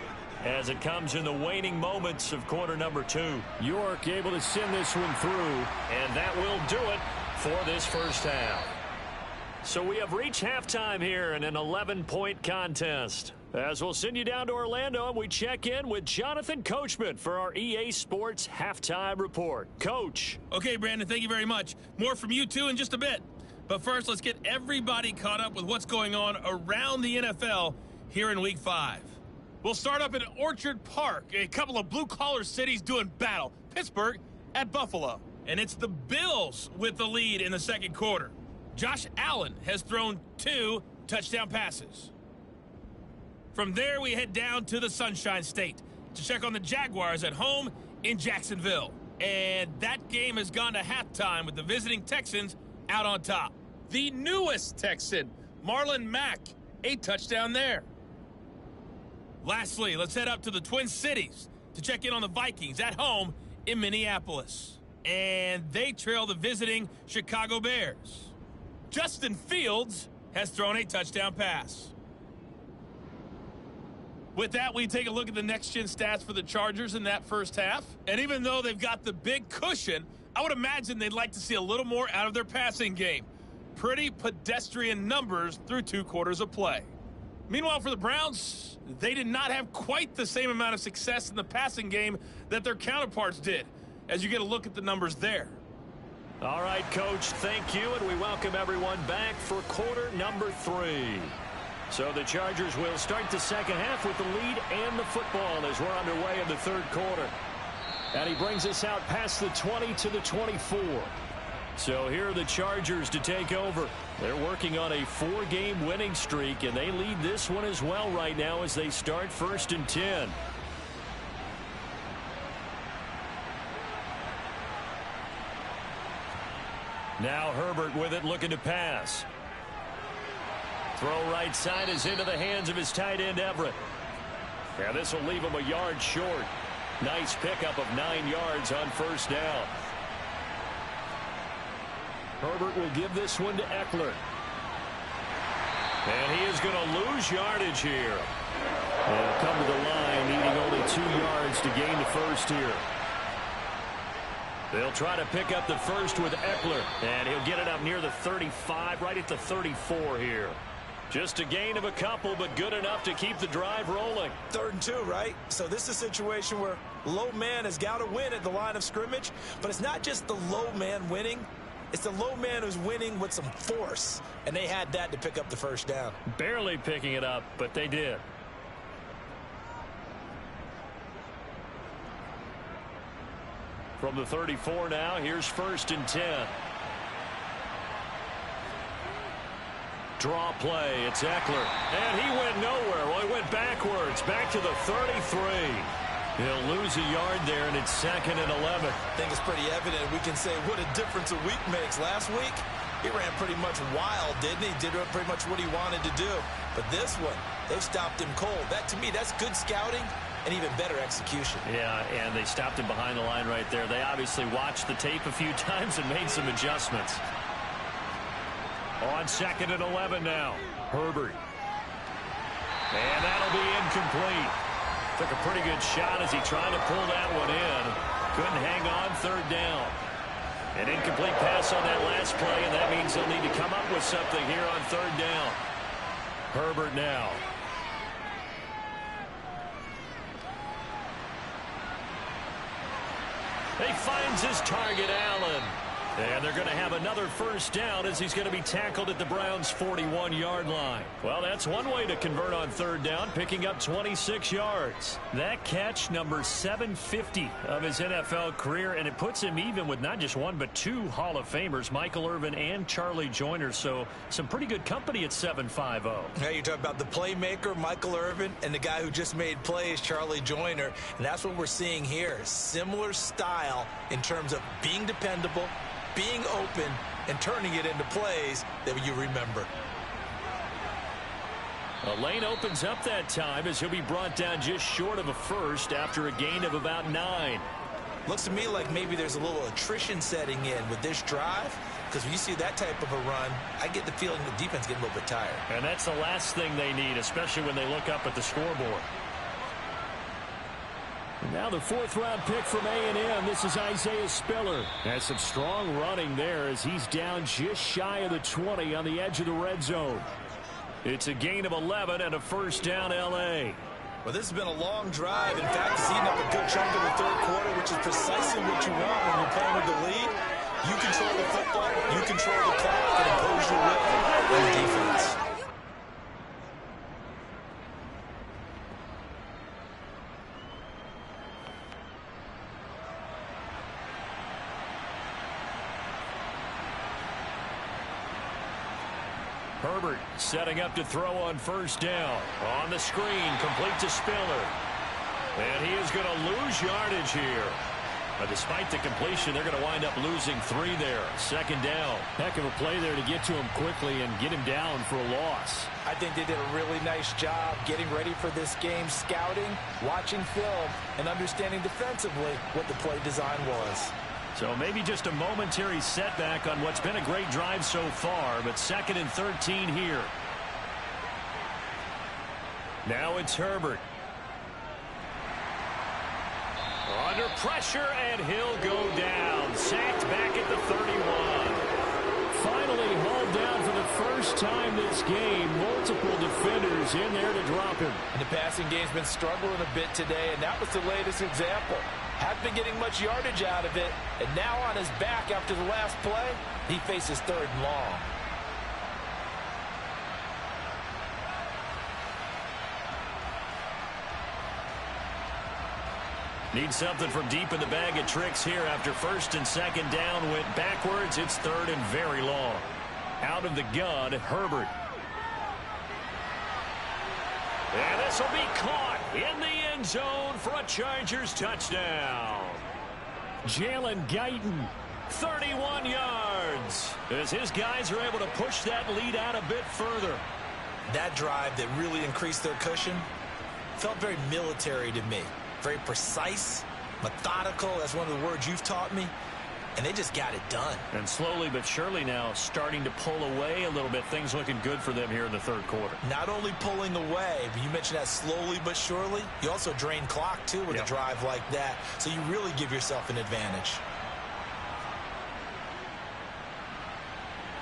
as it comes in the waning moments of quarter number 2. York able to send this one through. And that will do it for this first half. So we have reached halftime here in an 11-point contest. As we'll send you down to Orlando, and we check in with Jonathan Coachman for our EA Sports Halftime Report. Coach. Okay, Brandon, thank you very much. More from you, too, in just a bit. But first, let's get everybody caught up with what's going on around the NFL here in Week 5. We'll start up in Orchard Park, a couple of blue-collar cities doing battle. Pittsburgh at Buffalo. And it's the Bills with the lead in the second quarter. Josh Allen has thrown 2 touchdown passes. From there, we head down to the Sunshine State to check on the Jaguars at home in Jacksonville. And that game has gone to halftime with the visiting Texans out on top. The newest Texan, Marlon Mack, a touchdown there. Lastly, let's head up to the Twin Cities to check in on the Vikings at home in Minneapolis. And they trail the visiting Chicago Bears. Justin Fields has thrown a touchdown pass. With that, we take a look at the next-gen stats for the Chargers in that first half. And even though they've got the big cushion, I would imagine they'd like to see a little more out of their passing game. Pretty pedestrian numbers through 2 quarters of play. Meanwhile, for the Browns, they did not have quite the same amount of success in the passing game that their counterparts did, as you get a look at the numbers there. All right, Coach, thank you, and we welcome everyone back for quarter number 3. So the Chargers will start the second half with the lead and the football as we're underway in the third quarter. And he brings us out past the 20 to the 24. So here are the Chargers to take over. They're working on a 4-game winning streak, and they lead this one as well right now as they start 1st and 10. Now Herbert with it, looking to pass. Throw right side is into the hands of his tight end Everett. Yeah, this will leave him a yard short. Nice pickup of 9 yards on 1st down. Herbert will give this one to Eckler. And he is going to lose yardage here. He'll come to the line, needing only 2 yards to gain the first here. They'll try to pick up the first with Eckler. And he'll get it up near the 35, right at the 34 here. Just a gain of a couple, but good enough to keep the drive rolling. 3rd and 2, right? So this is a situation where low man has got to win at the line of scrimmage. But it's not just the low man winning. It's the low man who's winning with some force. And they had that to pick up the first down. Barely picking it up, but they did. From the 34 now, here's 1st and 10. Draw play, it's Eckler. And he went nowhere. Well, he went backwards, back to the 33. He'll lose a yard there, and it's 2nd and 11. I think it's pretty evident. We can say what a difference a week makes. Last week, he ran pretty much wild, didn't he? Did pretty much what he wanted to do. But this one, they've stopped him cold. That, to me, that's good scouting and even better execution. Yeah, and they stopped him behind the line right there. They obviously watched the tape a few times and made some adjustments. On 2nd and 11 now, Herbert. And that'll be incomplete. Took a pretty good shot as he tried to pull that one in. Couldn't hang on, 3rd down. An incomplete pass on that last play, and that means they'll need to come up with something here on 3rd down. Herbert now. He finds his target, Allen. And they're going to have another first down as he's going to be tackled at the Browns' 41-yard line. Well, that's one way to convert on 3rd down, picking up 26 yards. That catch, number 750 of his NFL career, and it puts him even with not just one but 2 Hall of Famers, Michael Irvin and Charlie Joyner. So some pretty good company at 750. Yeah, you talk about the playmaker, Michael Irvin, and the guy who just made plays, Charlie Joyner. And that's what we're seeing here. Similar style in terms of being dependable, being open, and turning it into plays that you remember. A lane opens up that time as he'll be brought down just short of a first after a gain of about 9. Looks to me like maybe there's a little attrition setting in with this drive, because when you see that type of a run, I get the feeling the defense getting a little bit tired. And that's the last thing they need, especially when they look up at the scoreboard. Now the 4th-round pick from A&M. This is Isaiah Spiller. Has some strong running there as he's down just shy of the 20 on the edge of the red zone. It's a gain of 11 and a first down, L.A. Well, this has been a long drive. In fact, it's eating up a good chunk of the 3rd quarter, which is precisely what you want when you're playing with the lead. You control the football, you control the clock, and impose your will on defense. Herbert setting up to throw on 1st down. On the screen, complete to Spiller. And he is going to lose yardage here. Despite the completion, they're going to wind up losing 3 there. Second down. Heck of a play there to get to him quickly and get him down for a loss. I think they did a really nice job getting ready for this game, scouting, watching film, and understanding defensively what the play design was. So maybe just a momentary setback on what's been a great drive so far, but 2nd and 13 here. Now it's Herbert. Under pressure, and he'll go down. Sacked back at the 31. Finally hauled down for the first time this game. Multiple defenders in there to drop him. And the passing game's been struggling a bit today, and that was the latest example. Hadn't been getting much yardage out of it, and now on his back after the last play, he faces 3rd and long. Need something from deep in the bag of tricks here after 1st and 2nd down went backwards. It's 3rd and very long. Out of the gun, Herbert. And this will be caught in the end zone for a Chargers touchdown. Jalen Guyton. 31 yards as his guys are able to push that lead out a bit further. That drive that really increased their cushion felt very military to me. Very precise, methodical. That's one of the words you've taught me. And they just got it done. And slowly but surely now starting to pull away a little bit. Things looking good for them here in the 3rd quarter. Not only pulling away, but you mentioned that slowly but surely. You also drain clock, too, with a drive like that. So you really give yourself an advantage.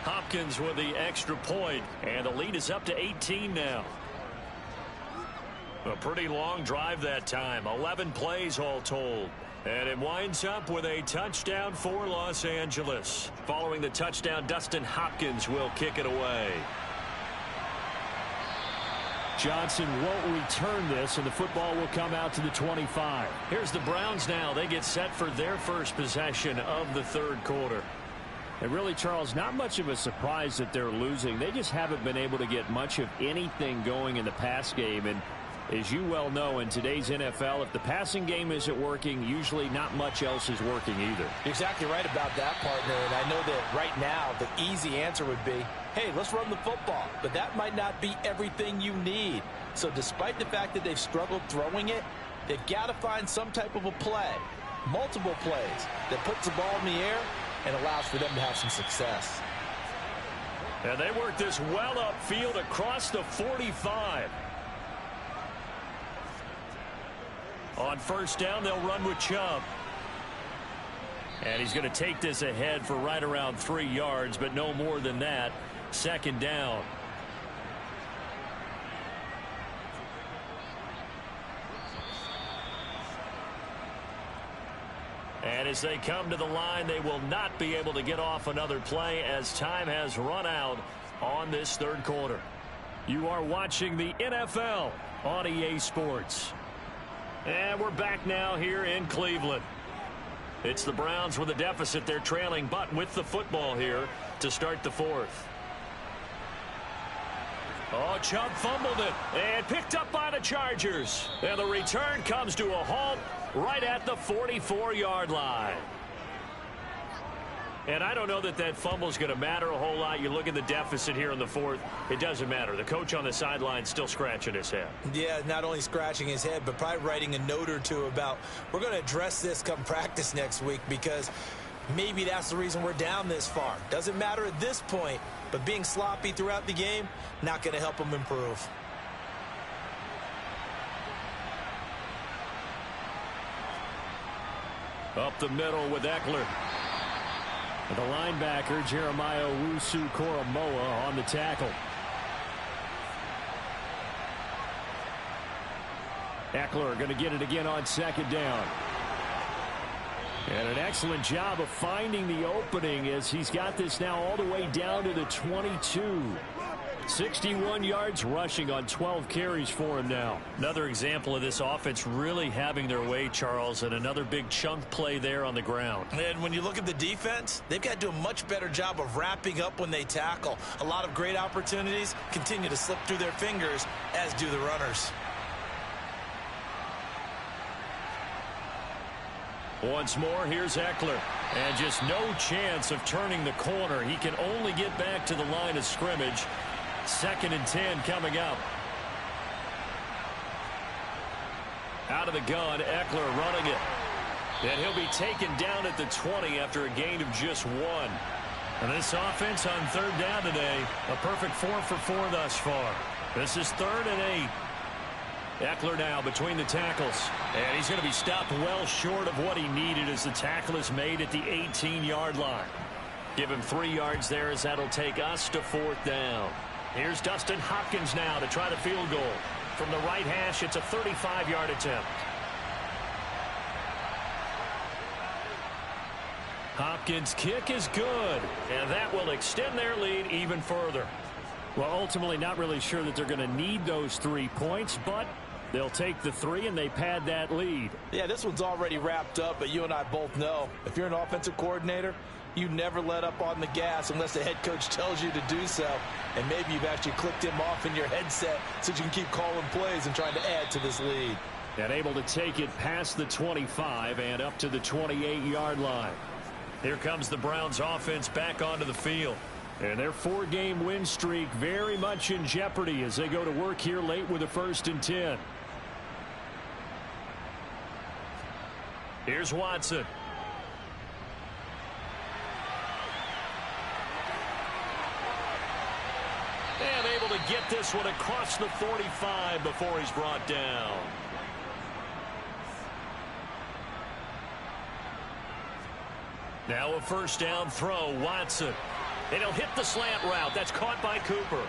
Hopkins with the extra point. And the lead is up to 18 now. A pretty long drive that time. 11 plays all told. And it winds up with a touchdown for Los Angeles. Following the touchdown, Dustin Hopkins will kick it away. Johnson won't return this, and the football will come out to the 25. Here's the Browns now. They get set for their first possession of the 3rd quarter. And really, Charles, not much of a surprise that they're losing. They just haven't been able to get much of anything going in the pass game. And as you well know, in today's NFL, if the passing game isn't working, usually not much else is working either. You're exactly right about that, partner. And I know that right now the easy answer would be, hey, let's run the football. But that might not be everything you need. So despite the fact that they've struggled throwing it, they've got to find some type of a play, multiple plays, that puts the ball in the air and allows for them to have some success. And they work this well upfield across the 45. On 1st down, they'll run with Chubb. And he's going to take this ahead for right around 3 yards, but no more than that. 2nd down. And as they come to the line, they will not be able to get off another play as time has run out on this 3rd quarter. You are watching the NFL on EA Sports. And we're back now here in Cleveland. It's the Browns with a deficit. They're trailing, but with the football here to start the 4th. Oh, Chubb fumbled it and picked up by the Chargers. And the return comes to a halt right at the 44-yard line. And I don't know that that fumble is going to matter a whole lot. You look at the deficit here in the 4th. It doesn't matter. The coach on the sideline still scratching his head. Yeah, not only scratching his head, but probably writing a note or two about, we're going to address this come practice next week because maybe that's the reason we're down this far. Doesn't matter at this point, but being sloppy throughout the game, not going to help him improve. Up the middle with Eckler. The linebacker, Jeremiah Owusu-Koramoah, on the tackle. Eckler going to get it again on 2nd down. And an excellent job of finding the opening as he's got this now all the way down to the 22. 61 yards rushing on 12 carries for him now. Another example of this offense really having their way, Charles, and another big chunk play there on the ground. And when you look at the defense, they've got to do a much better job of wrapping up when they tackle. A lot of great opportunities continue to slip through their fingers, as do the runners. Once more, here's Eckler. And just no chance of turning the corner. He can only get back to the line of scrimmage. 2nd and 10 coming up. Out of the gun, Eckler running it. And he'll be taken down at the 20 after a gain of just 1. And this offense on 3rd down today, a perfect 4 for 4 thus far. This is 3rd and 8. Eckler now between the tackles. And he's going to be stopped well short of what he needed as the tackle is made at the 18-yard line. Give him 3 yards there as that'll take us to 4th down. Here's Dustin Hopkins now to try the field goal. From the right hash, it's a 35-yard attempt. Hopkins' kick is good, and that will extend their lead even further. Well, ultimately not really sure that they're going to need those 3 points, but they'll take the 3 and they pad that lead. Yeah, this one's already wrapped up, but you and I both know if you're an offensive coordinator, you never let up on the gas unless the head coach tells you to do so. And maybe you've actually clicked him off in your headset so you can keep calling plays and trying to add to this lead. And able to take it past the 25 and up to the 28-yard line. Here comes the Browns offense back onto the field. And their 4-game win streak very much in jeopardy as they go to work here late with a 1st and 10. Here's Watson. And able to get this one across the 45 before he's brought down. Now a 1st down throw, Watson. And he'll hit the slant route. That's caught by Cooper.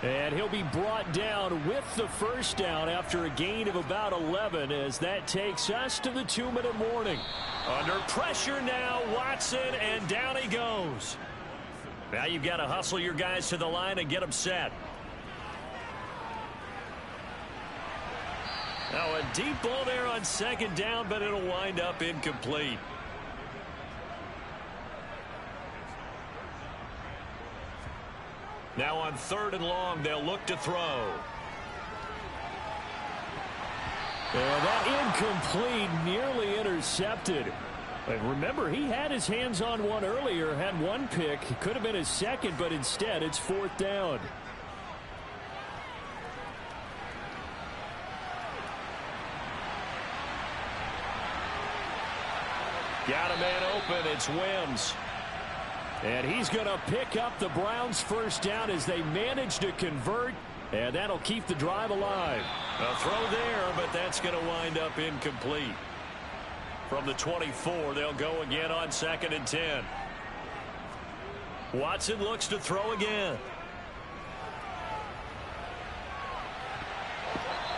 And he'll be brought down with the 1st down after a gain of about 11 as that takes us to the 2-minute warning. Under pressure now, Watson, and down he goes. Now you've got to hustle your guys to the line and get them set. Now a deep ball there on 2nd down, but it'll wind up incomplete. Now on 3rd and long, they'll look to throw. And that incomplete, nearly intercepted. But remember, he had his hands on one earlier, had 1 pick. It could have been his 2nd, but instead it's 4th down. Got a man open. It's Wims. And he's going to pick up the Browns' 1st down as they manage to convert. And that'll keep the drive alive. A throw there, but that's going to wind up incomplete. From the 24, they'll go again on 2nd and 10. Watson looks to throw again.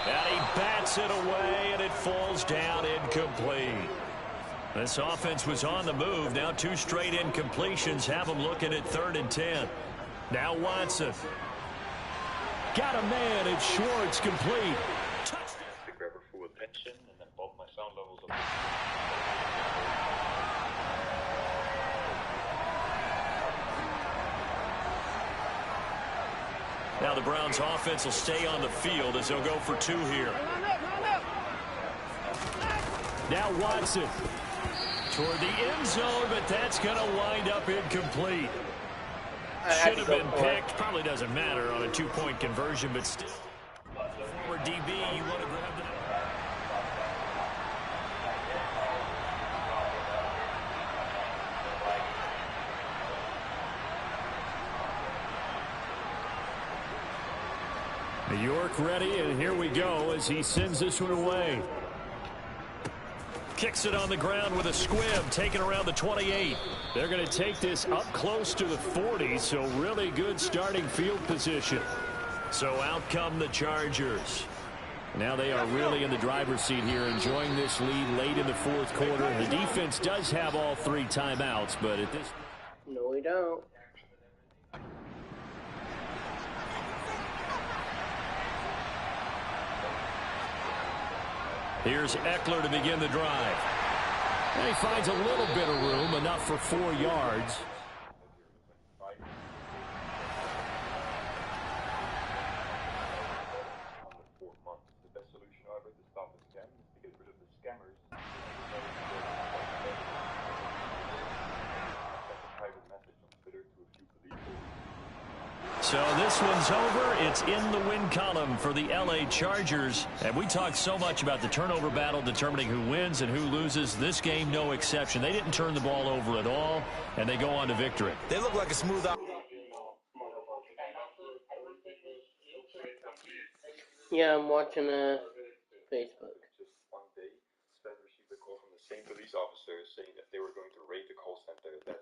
And he bats it away, and it falls down incomplete. This offense was on the move. Now 2 straight incompletions have them looking at 3rd and 10. Now Watson. Got a man. It's Schwartz, complete. Grabber for attention, and then both my sound levels up. Now the Browns offense will stay on the field as they'll go for 2 here. Now Watson. Toward the end zone, but that's going to wind up incomplete. Should have been picked. Probably doesn't matter on a 2-point conversion, but still. Forward DB, you want to grab that. New York ready, and here we go as he sends this one away. Kicks it on the ground with a squib, taken around the 28. They're going to take this up close to the 40, so really good starting field position. So out come the Chargers. Now they are really in the driver's seat here, enjoying this lead late in the 4th quarter. The defense does have all 3 timeouts, but at this... No, we don't. Here's Eckler to begin the drive. And he finds a little bit of room, enough for 4 yards. So this one's over. It's in the win column for the L.A. Chargers. And we talked so much about the turnover battle determining who wins and who loses. This game, no exception. They didn't turn the ball over at all, and they go on to victory. They look like a smooth out. Yeah, I'm watching Facebook. Just one day, Sven received a call from the same police officer saying that they were going to raid the call center.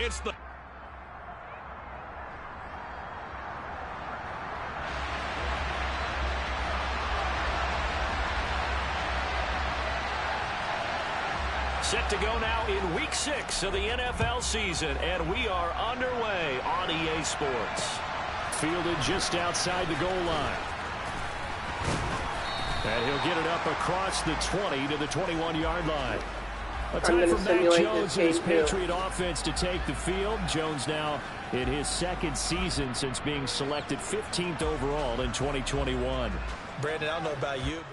It's the Set to go now in Week 6 of the NFL season, and we are underway on EA Sports. Fielded just outside the goal line. And he'll get it up across the 20 to the 21-yard line. A time for Mac Jones and his Patriot offense to take the field. Jones now in his second season since being selected 15th overall in 2021. Brandon, I don't know about you.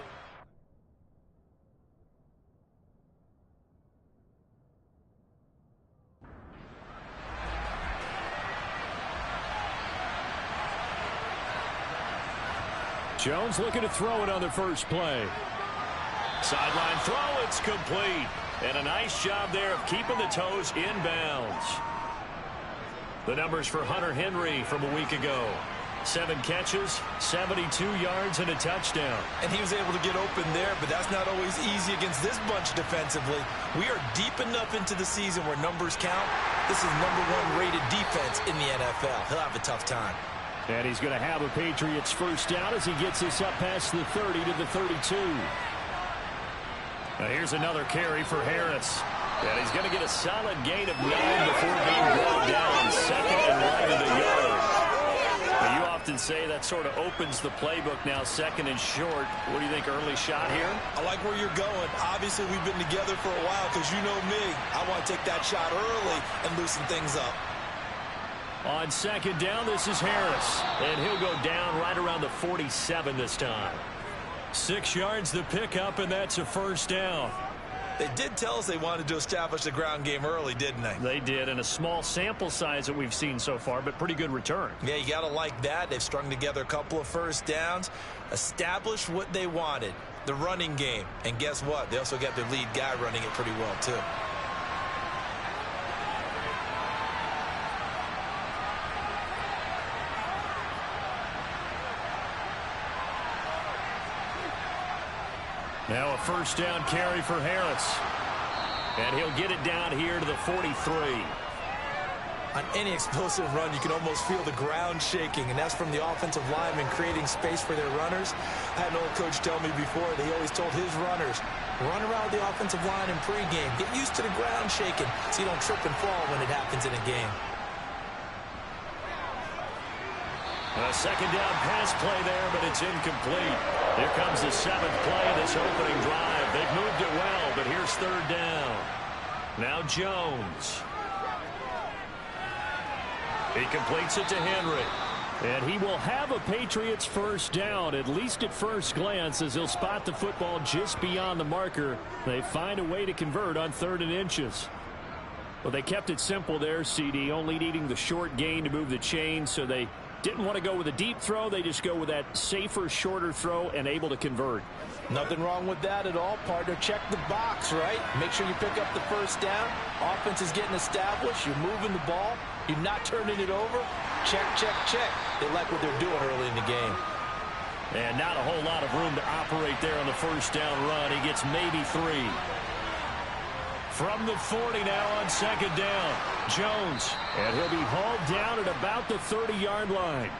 Jones looking to throw it on the first play. Sideline throw, it's complete. And a nice job there of keeping the toes in bounds. The numbers for Hunter Henry from a week ago. 7 catches, 72 yards, and a touchdown. And he was able to get open there, but that's not always easy against this bunch defensively. We are deep enough into the season where numbers count. This is #1 rated defense in the NFL. He'll have a tough time. And he's going to have a Patriots first down as he gets us up past the 30 to the 32. Now here's another carry for Harris. And he's going to get a solid gain of 9 before being brought down. Second and right of the yard. Now, you often say that sort of opens the playbook now, second and short. What do you think, early shot here? I like where you're going. Obviously, we've been together for a while because you know me. I want to take that shot early and loosen things up. On second down, this is Harris. And he'll go down right around the 47 this time. 6 yards the pickup, and that's a first down. They did tell us they wanted to establish the ground game early, didn't they? They did, and a small sample size that we've seen so far, but pretty good return. Yeah, you got to like that. They've strung together a couple of first downs, established what they wanted, the running game. And guess what? They also got their lead guy running it pretty well, too. Now a first down carry for Harris. And he'll get it down here to the 43. On any explosive run, you can almost feel the ground shaking, and that's from the offensive linemen creating space for their runners. I had an old coach tell me before that he always told his runners, run around the offensive line in pregame. Get used to the ground shaking so you don't trip and fall when it happens in a game. A second down pass play there, but it's incomplete. Here comes the 7th play of this opening drive. They've moved it well, but here's 3rd down. Now Jones. He completes it to Henry. And he will have a Patriots first down, at least at first glance, as he'll spot the football just beyond the marker. They find a way to convert on 3rd and inches. Well, they kept it simple there, CD, only needing the short gain to move the chain, so they didn't want to go with a deep throw. They just go with that safer, shorter throw and able to convert. Nothing wrong with that at all, partner. Check the box, right? Make sure you pick up the first down. Offense is getting established. You're moving the ball. You're not turning it over. Check, check, check. They like what they're doing early in the game. And not a whole lot of room to operate there on the first down run. He gets maybe 3. From the 40 now on 2nd down, Jones. And he'll be hauled down at about the 30-yard line.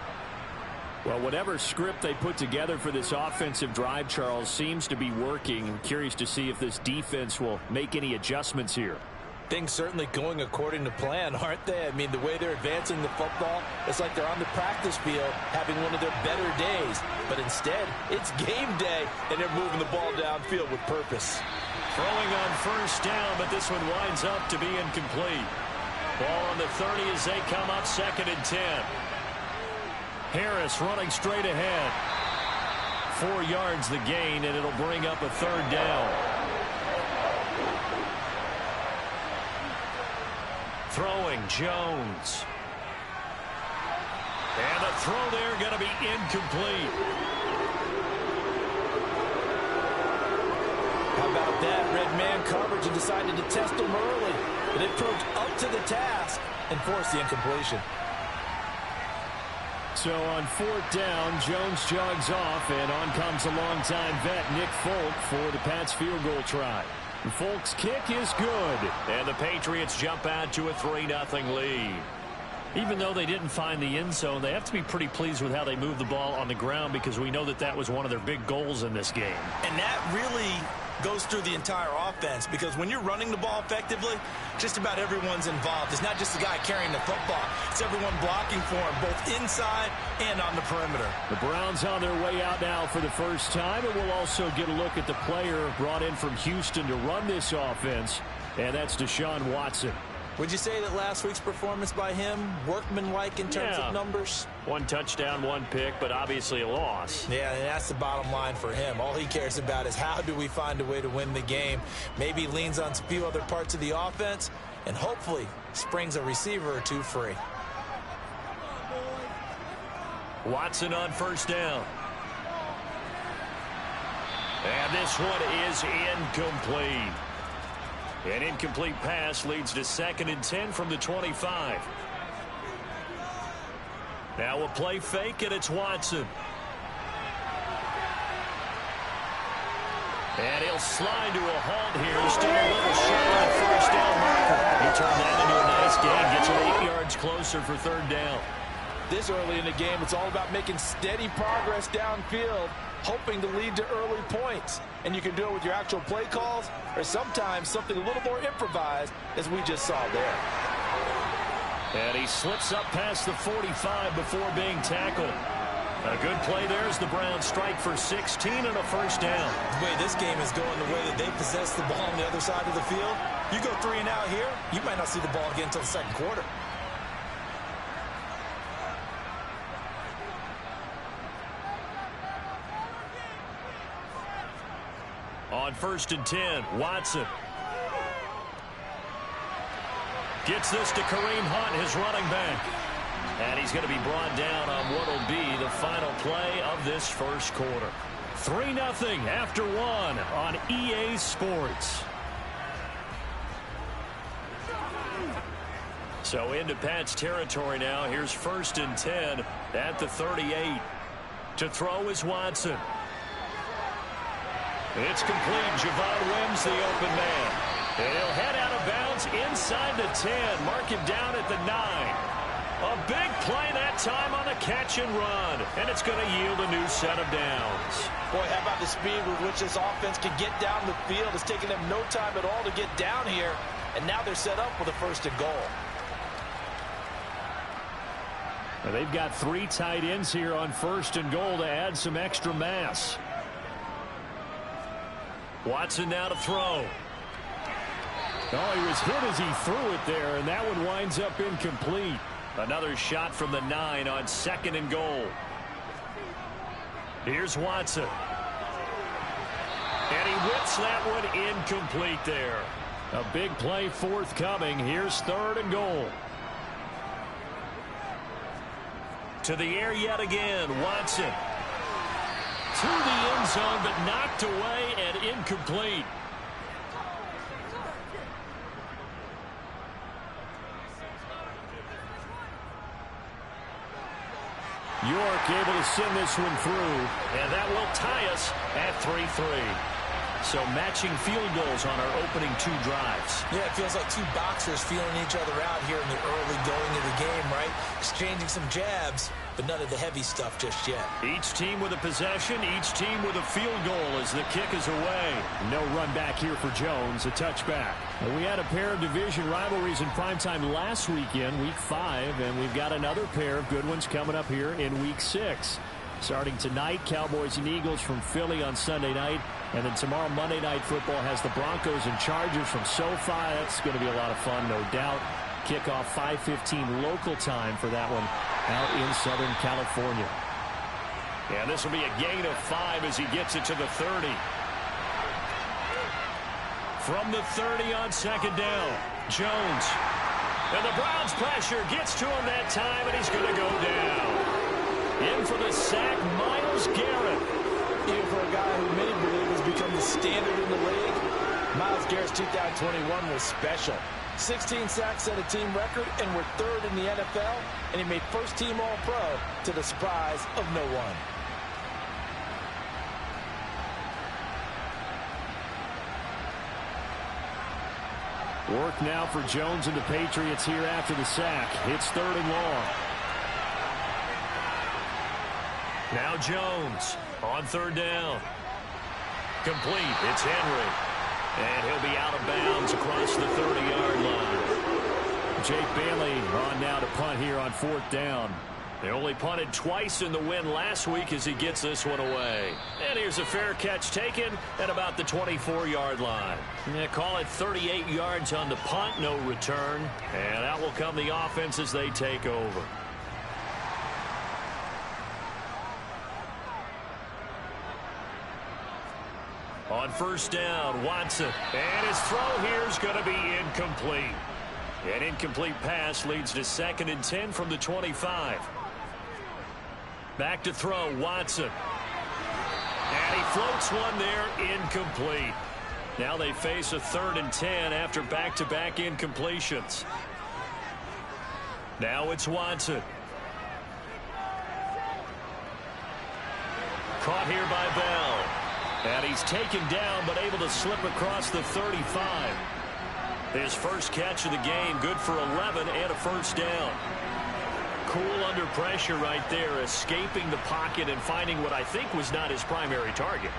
Well, whatever script they put together for this offensive drive, Charles, seems to be working. I'm curious to see if this defense will make any adjustments here. Things certainly going according to plan, aren't they? I mean, the way they're advancing the football, it's like they're on the practice field having one of their better days. But instead, it's game day, and they're moving the ball downfield with purpose. Throwing on first down, but this one winds up to be incomplete. Ball on the 30 as they come up 2nd and 10. Harris running straight ahead. 4 yards the gain, and it'll bring up a 3rd down. Throwing Jones. And the throw there going to be incomplete. How about that? Red man coverage and decided to test him early. But it proved up to the task and forced the incompletion. So on 4th down, Jones jogs off, and on comes a longtime vet, Nick Folk, for the Pats field goal try. Folk's kick is good, and the Patriots jump out to a 3-0 lead. Even though they didn't find the end zone, they have to be pretty pleased with how they moved the ball on the ground, because we know that that was one of their big goals in this game. And that really goes through the entire offense, because when you're running the ball effectively, just about everyone's involved. It's not just the guy carrying the football. It's everyone blocking for him, both inside and on the perimeter. The Browns on their way out now for the first time, and we'll also get a look at the player brought in from Houston to run this offense, and that's Deshaun Watson. Would you say that last week's performance by him, workmanlike in terms of numbers? 1 touchdown, 1 pick, but obviously a loss. Yeah, and that's the bottom line for him. All he cares about is how do we find a way to win the game. Maybe he leans on a few other parts of the offense and hopefully springs a receiver or 2 free. Watson on first down. And this one is incomplete. An incomplete pass leads to 2nd and 10 from the 25. Now a play fake, and it's Watson. And he'll slide to a halt here. Still a little short on first down marker. He turned that into a nice gain. Gets him 8 yards closer for 3rd down. This early in the game, it's all about making steady progress downfield, hoping to lead to early points. And you can do it with your actual play calls or sometimes something a little more improvised, as we just saw there. And he slips up past the 45 before being tackled. A good play there as the Browns strike for 16 and a first down. The way this game is going, the way that they possess the ball on the other side of the field, you go 3 and out here, you might not see the ball again until the 2nd quarter. On 1st and 10, Watson gets this to Kareem Hunt, his running back. And he's going to be brought down on what will be the final play of this first quarter. 3-0 after 1 on EA Sports. So into Pat's territory now. Here's 1st and 10 at the 38. To throw is Watson. It's complete. Javon Wims, the open man. And he'll head out of bounds inside the 10. Mark him down at the 9. A big play that time on the catch and run. And it's going to yield a new set of downs. Boy, how about the speed with which this offense can get down the field? It's taken them no time at all to get down here. And now they're set up with a 1st and goal. Now they've got 3 tight ends here on 1st and goal to add some extra mass. Watson now to throw. Oh, he was hit as he threw it there, and that one winds up incomplete. Another shot from the 9 on 2nd and goal. Here's Watson. And he whips that one incomplete there. A big play forthcoming. Here's 3rd and goal. To the air yet again. Watson. To the end zone, but knocked away and incomplete. York able to send this one through. And that will tie us at 3-3. So matching field goals on our opening 2 drives. Yeah, it feels like 2 boxers feeling each other out here in the early going of the game, right? Exchanging some jabs, but none of the heavy stuff just yet. Each team with a possession, each team with a field goal as the kick is away. No run back here for Jones, a touchback. And we had a pair of division rivalries in primetime last weekend, week 5, and we've got another pair of good ones coming up here in week 6. Starting tonight, Cowboys and Eagles from Philly on Sunday night. And then tomorrow, Monday Night Football has the Broncos and Chargers from SoFi. That's going to be a lot of fun, no doubt. Kickoff 5:15 local time for that one out in Southern California. Yeah, this will be a gain of 5 as he gets it to the 30. From the 30 on 2nd down, Jones. And the Browns pressure gets to him that time, and he's going to go down. In for the sack, Myles Garrett. Even for a guy who many believe has become the standard in the league, Myles Garrett's 2021 was special. 16 sacks set a team record, and we're 3rd in the NFL, and he made first-team All-Pro to the surprise of no one. Work now for Jones and the Patriots here after the sack. It's 3rd and long. Now Jones on 3rd down. Complete. It's Henry. And he'll be out of bounds across the 30-yard line. Jake Bailey on now to punt here on 4th down. They only punted twice in the win last week as he gets this one away. And here's a fair catch taken at about the 24-yard line. Yeah, call it 38 yards on the punt, no return. And out will come the offense as they take over. On 1st down, Watson. And his throw here is going to be incomplete. An incomplete pass leads to 2nd and 10 from the 25. Back to throw, Watson. And he floats one there, incomplete. Now they face a 3rd and 10 after back-to-back incompletions. Now it's Watson. Caught here by Bell. And he's taken down but able to slip across the 35. His first catch of the game, good for 11 and a 1st down. Cool under pressure right there, escaping the pocket and finding what I think was not his primary target.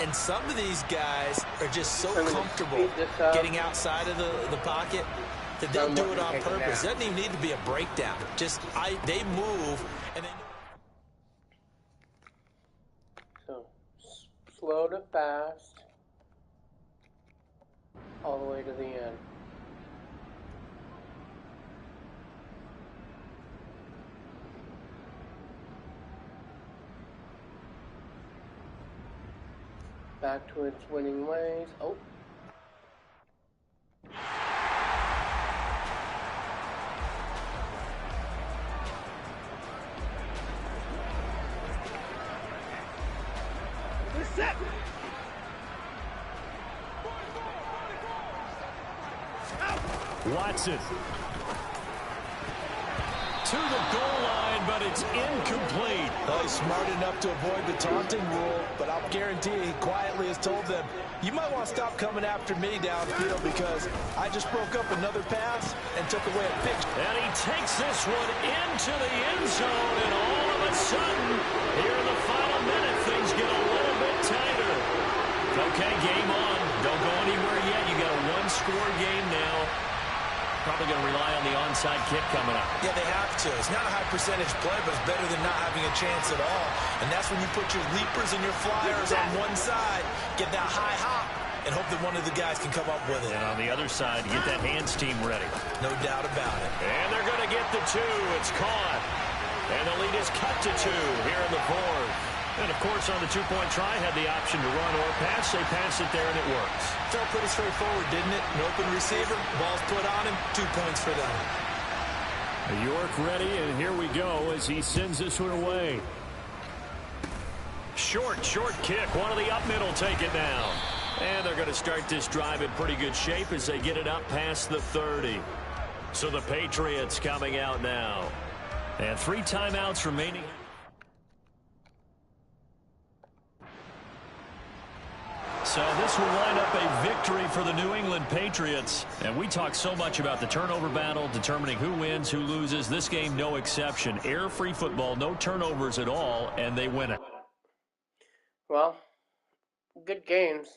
And some of these guys are just so comfortable getting outside of the pocket that they'll do it on purpose. It doesn't even need to be a breakdown. Just they move and they. So slow to fast, all the way to the end. Back to its winning ways. Oh. Set. Watson. To the goal line, but it's It's incomplete. Oh, he's smart enough to avoid the taunting rule, but I'll guarantee he quietly has told them, you might want to stop coming after me downfield because I just broke up another pass and took away a big... And he takes this one into the end zone, and all of a sudden, here in the final minute, things get a little bit tighter. Okay, game on. Don't go anywhere yet. You got a one-score game now. Probably going to rely on the onside kick coming up. Yeah, they have to. It's not a high percentage play, but it's better than not having a chance at all. And that's when you put your leapers and your flyers on one side, get that high hop, and hope that one of the guys can come up with it. And on the other side, get that hands team ready. No doubt about it. And they're going to get the two. It's caught. And the lead is cut to 2 here in the fourth. And, of course, on the two-point try, had the option to run or pass. They pass it there, and it works. Felt pretty straightforward, didn't it? An open receiver, ball's put on him, 2 points for them. York ready, and here we go as he sends this one away. Short kick. One of the up middle take it down. And they're going to start this drive in pretty good shape as they get it up past the 30. So the Patriots coming out now. And 3 timeouts remaining. So this will line up a victory for the New England Patriots. And we talk so much about the turnover battle, determining who wins, who loses. This game, no exception. Air-free football, no turnovers at all, and they win it. Well, good games.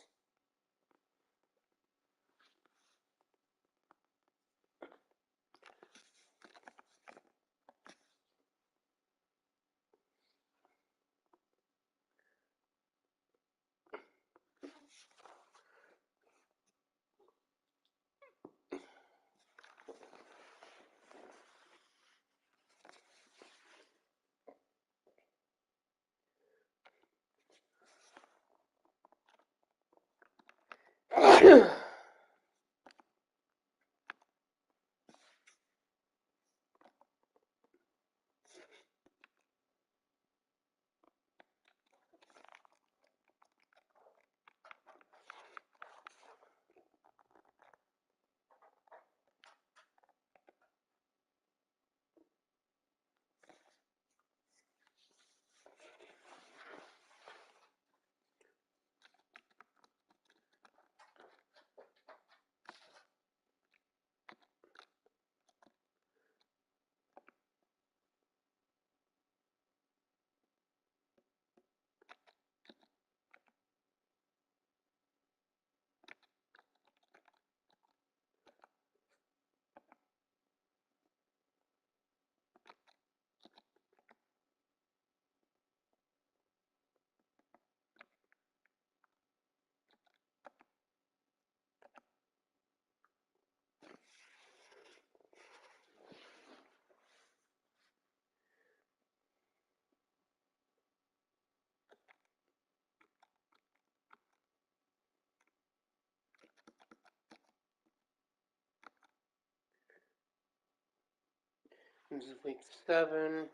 This is week 7.